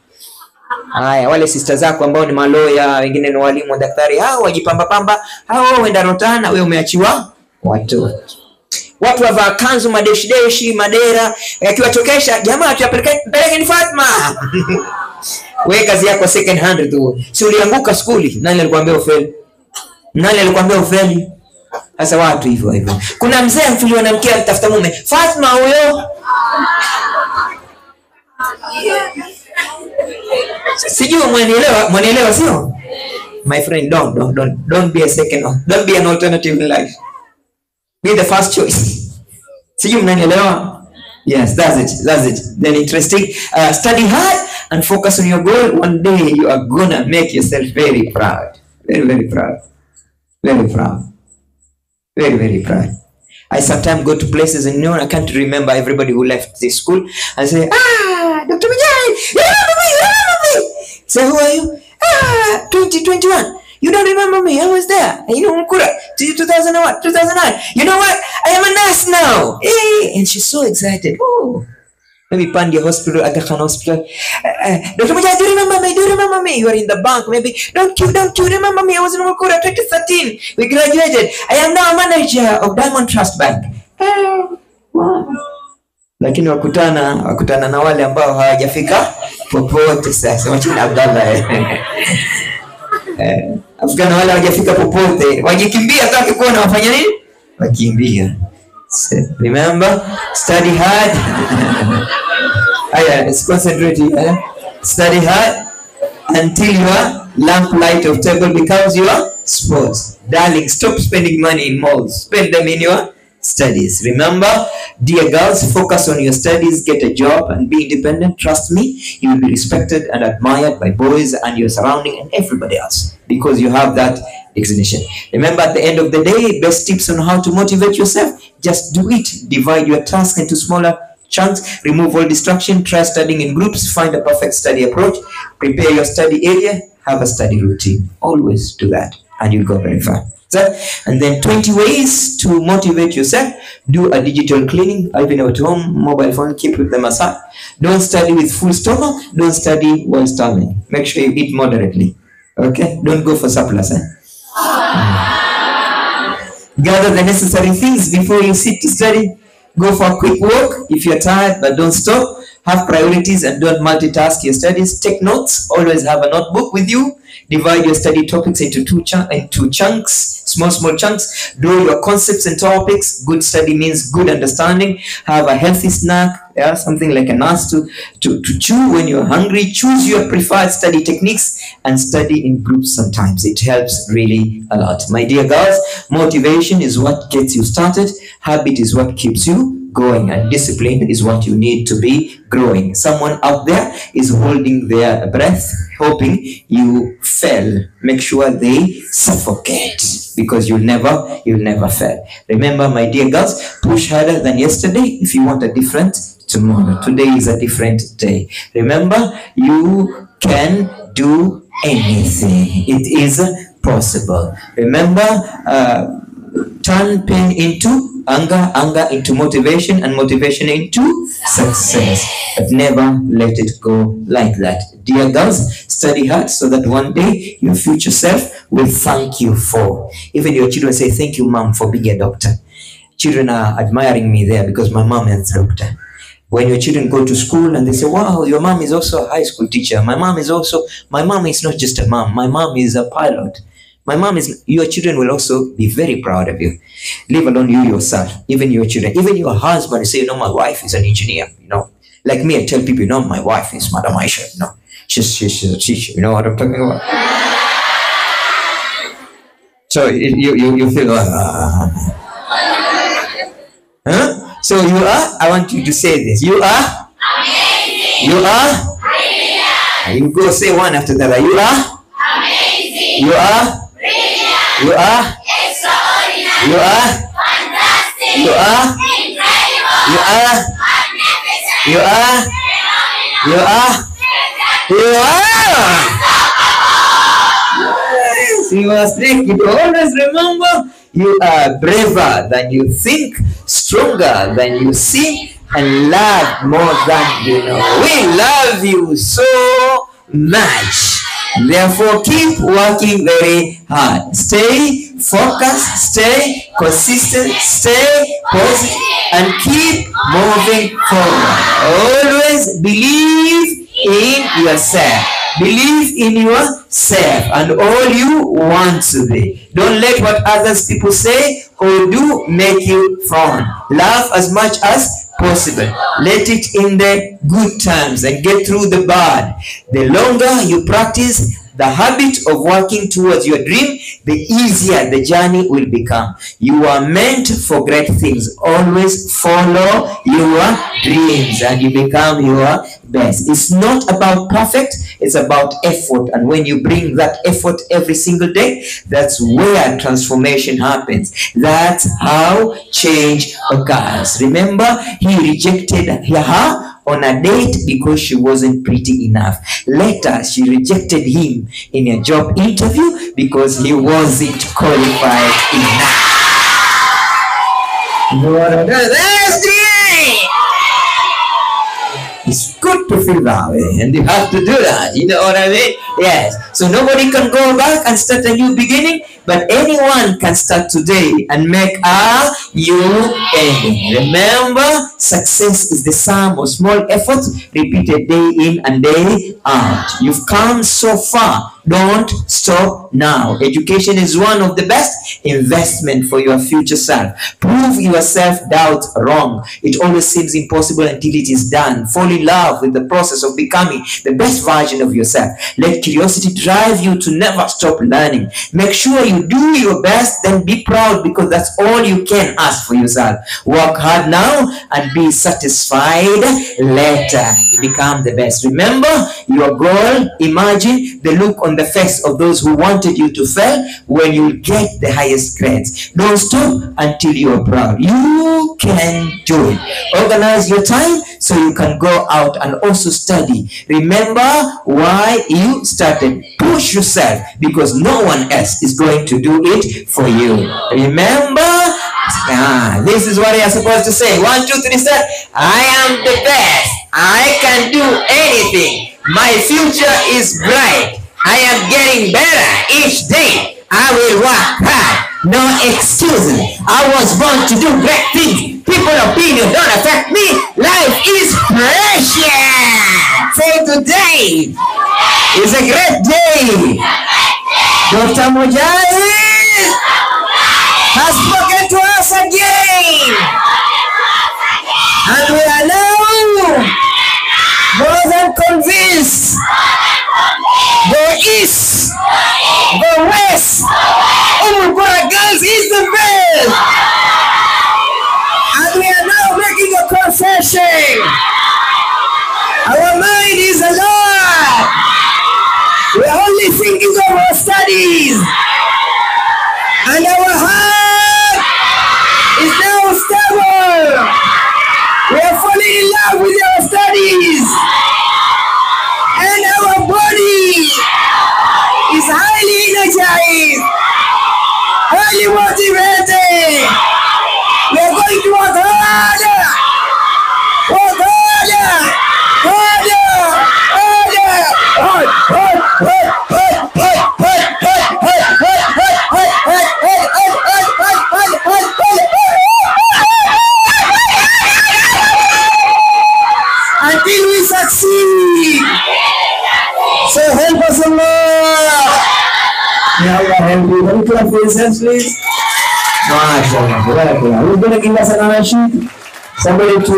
Haya, wale sister zako ambao ni maloya, wengine ni walimu, daktari, hao wajipamba, hao wenda Rotana, wewe umeachiwa watoto. Watu wavaa kanzu madeshi madera, yakiwachokesha jamaa tuyapeleke ni Fatma. Wewe kazi yako second hand tu. Si ulianguka skuli, nani alikwambia ufeli? Nani alikwambia ufeli? Sasa watu hivyo. Kuna mzee mfiliwa na mke atafuta mume. Fatma huyo. Sijui mwanielewa sio? My friend, don't be a second, don't be an alternative in life. Be the first choice. Sijui mnanielewa? Yes, that's it. Then interesting. Study hard and focus on your goal. One day you are gonna make yourself very proud. Very proud. Very proud. Very proud. I sometimes go to places and I can't remember everybody who left this school and say, Dr. Mujahid, you remember me? Say, who are you? 2021. You don't remember me? I was there. Ummul-Quraa, 2001, 2009. You know what? I am a nurse now. Hey, and she's so excited. Oh, maybe Pandya Hospital, Aga Khan Hospital. Dr. Mujahid, do you remember me? Do you remember me? You are in the bank. Maybe don't you remember me? I was in Ummul-Quraa 2013. We graduated. I am now a manager of Diamond Trust Bank. Wow. Lakini wakutana na wale ambao hawajafika popote. Sasa wachina Abdallah. Afgana wale hawajafika popote, wajikimbia hata kuona wafanya nini? Wakimbia. So, remember, study hard. Let's concentrate here. Study hard until your lamplight of table becomes your sports. Darling, stop spending money in malls. Spend them in your studies. Remember, dear girls, focus on your studies, get a job and be independent. Trust me, you will be respected and admired by boys and your surrounding and everybody else because you have that designation. Remember, at the end of the day, best tips on how to motivate yourself, just do it. Divide your task into smaller chunks, remove all distraction, try studying in groups, find a perfect study approach, prepare your study area, have a study routine. Always do that and you'll go very far. And then 20 ways to motivate yourself. Do a digital cleaning, even at home, mobile phone, keep them aside. Don't study with full stomach. Don't study while starving. Make sure you eat moderately. Okay? Don't go for surplus. Gather the necessary things before you sit to study. Go for a quick walk if you're tired, but don't stop. Have priorities and don't multitask your studies. Take notes. Always have a notebook with you. Divide your study topics into two chunks, small chunks. Do your concepts and topics. Good study means good understanding. Have a healthy snack, something like a nut to chew when you're hungry. Choose your preferred study techniques and study in groups sometimes. It helps really a lot. My dear girls, motivation is what gets you started. Habit is what keeps you going, and discipline is what you need to be growing. Someone out there is holding their breath, hoping you fail. Make sure they suffocate because you'll never fail. Remember, my dear girls, push harder than yesterday if you want a different tomorrow. Today is a different day. Remember, you can do anything. It is possible. Remember, turn pain into anger, anger into motivation, and motivation into success. But never let it go like that. Dear girls, study hard so that one day your future self will thank you for. Even your children say, thank you, mom, for being a doctor. Children are admiring me there because my mom is a doctor. When your children go to school and they say, wow, your mom is also a high school teacher. My mom is not just a mom. My mom is a pilot. Your children will also be very proud of you. Leave alone you yourself, even your children, even your husband say, my wife is an engineer, Like me, I tell people, my wife is Madam Maisha, She's a teacher, you know what I'm talking about? So you feel, huh? So you are, I want you to say this. You are? Amazing. You are? Brilliant. You go say one after the other. You are? Amazing. You are? Brilliant. You are? Extraordinary. You are? Fantastic. You are? Incredible. You are? Magnificent. You are? Phenomenal. You are? You are? Yes, you are straight. You always remember, you are braver than you think, stronger than you seem, and loved more than you know. We love you so much. Therefore, keep working very hard. Stay focused, stay consistent, stay positive, and keep moving forward. Always believe in yourself. Believe in yourself and all you want to be. Don't let what others people say or do make you frown. Laugh as much as possible. Let it in the good times and get through the bad. The longer you practice the habit of working towards your dream, the easier the journey will become. You are meant for great things. Always follow your dreams and you become your best. It's not about perfect, it's about effort. And when you bring that effort every single day, that's where transformation happens. That's how change occurs. Remember, he rejected her on a date because she wasn't pretty enough. Later, she rejected him in a job interview because he wasn't qualified enough. That's great! It's good to feel that way, and you have to do that. You know what I mean? Yes. So nobody can go back and start a new beginning, but anyone can start today and make a new ending. Remember, success is the sum of small efforts repeated day in and day out. You've come so far. Don't stop now. Education is one of the best investment for your future self. Prove your self-doubt wrong. It always seems impossible until it is done. Fall in love with the process of becoming the best version of yourself. Let curiosity drive you to never stop learning. Make sure you do your best, then be proud because that's all you can ask for yourself. Work hard now and be satisfied later. You become the best. Remember your goal. Imagine the look on the face of those who wanted you to fail when you get the highest grades. Don't stop until you are proud. You can do it. Organize your time so you can go out and also study. Remember why you started. Push yourself because no one else is going to do it for you. Remember, this is what you are supposed to say. 1, 2, 3, start. I am the best. I can do anything. My future is bright. I am getting better each day. I will work hard. No excuses. I was born to do great things. People's opinion don't affect me. Life is precious. Say today is a great day. Dr. Mujahid has spoken to us again. And we are now more than convinced. Go east, go west. Ummul-Quraa girls is the best. And we are now making a confession. Our mind is alive. We are only thinking of our studies. And our heart is now stable. We are falling in love highly motivated. We are going to work harder. Work harder. Until we succeed. So help us Allah. May Allah help you. Can you clap for yourselves, please? MashaAllah. We're going to give us another sheet. Somebody to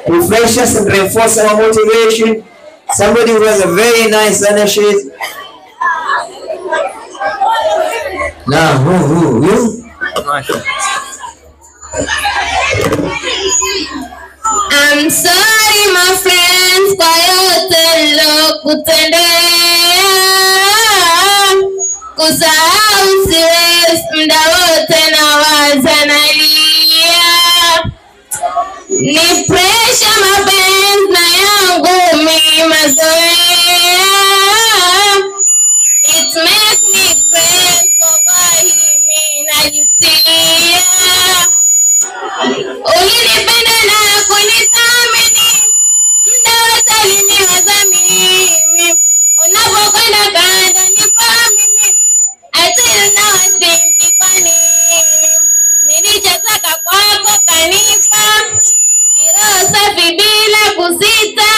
refresh us and reinforce our motivation. Somebody who has a very nice sheet. Now, who? You? I'm sorry my friends kwa yote nilokutendea. Kusahau siwezi, muda wote nawaza nalia. Ni pressure mapenzi na yangu mimi mazoea. It makes me crazy kwa himi najutia. Ulinipenda na kunithamini, muda wote uliniwaza mimi. Unapokwenda kando nipa mimi, until now I think kwa nini nilichotaka kwako kanipa. Kiroho safi bila kusita,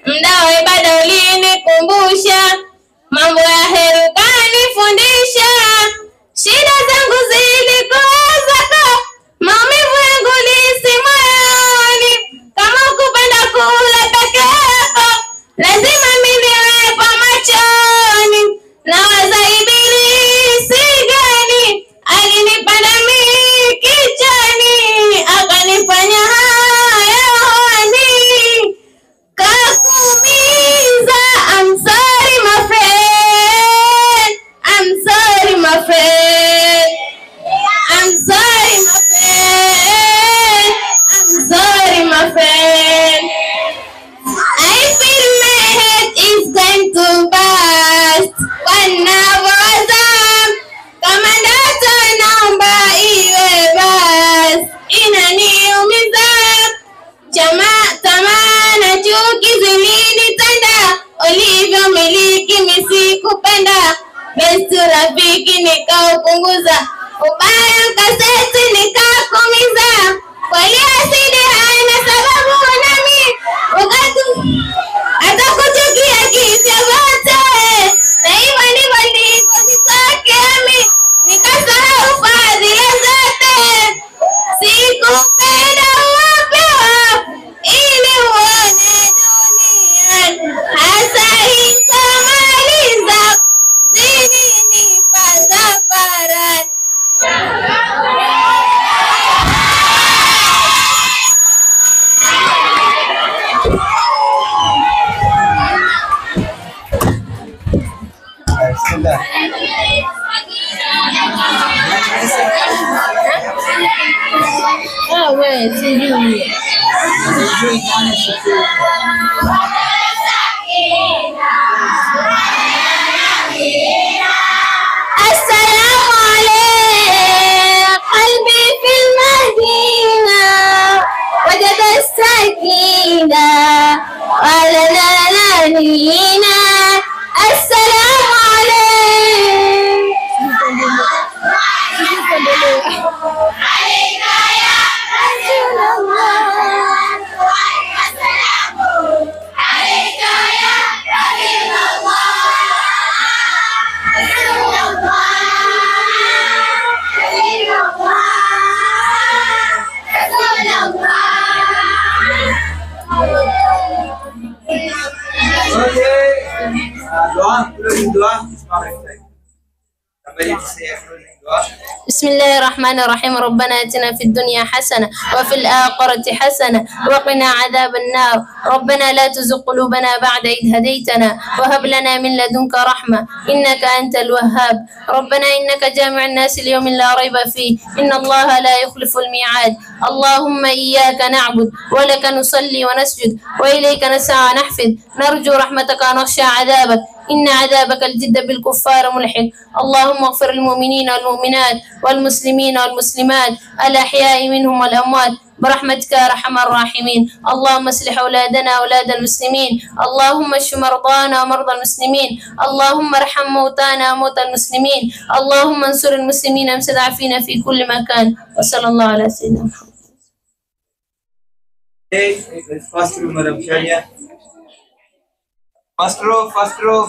muda wa ibada ulinikumbusha. Mambo ya heri kanifundisha. Shida zangu zilikuwa zako, maumivu yangu lisi moyoni. Kama kupenda kula peke yako, lazima mimi niwepo machoni. Nawaza ibilisi gani alinipanda mimi kichwani, akanifanya hayawani, kakuumiza. I'm sorry my friend. I'm sorry my friend. I'm sorry my friend. I'm sorry my friend. I feel my head is going to burst. Wanawaza kama ndoto naomba iwe basi. Inaniumiza tamaa na chuki zilinitanda. Ulivyomiliki mimi sikupenda. Best rafiki nikaupunguza, ubaya mkaseti nikakumiza. Kweli asidi haina sababu nami atakuchukia kisa vote. Na hivyo ndivyo nilivyozitokea, nikasahau fadhila zote. Sikupenda uwapewa ili uone duniani. Hasa itamaliza zidi nipaza parani. Assalamu alaykum qalbi fil madina wajada sakina wala lalina. Assalamu alaykum بسم الله الرحمن الرحيم. ربنا اتنا في الدنيا حسنة وفي الآخرة حسنة وقنا عذاب النار. ربنا لا تزغ قلوبنا بعد إذ هديتنا وهب لنا من لدنك رحمة إنك أنت الوهاب. ربنا إنك جامع الناس اليوم لا ريب فيه إن الله لا يخلف الميعاد. اللهم إياك نعبد ولك نصلي ونسجد وإليك نسعى ونحفظ نرجو رحمتك ونخشى عذابك إن عذابك الجد بالكفار ملحق. اللهم اغفر المؤمنين والمؤمنات والمسلمين والمسلمات الأحياء منهم والأموات برحمتك يا أرحم الراحمين. اللهم اصلح أولادنا أولاد المسلمين. اللهم اشف مرضانا ومرضى المسلمين. اللهم ارحم موتانا وموتى المسلمين. اللهم انصر المسلمين المستضعفين في كل مكان. وصلى الله على سيدنا محمد. First row, Madam Sharia. First row.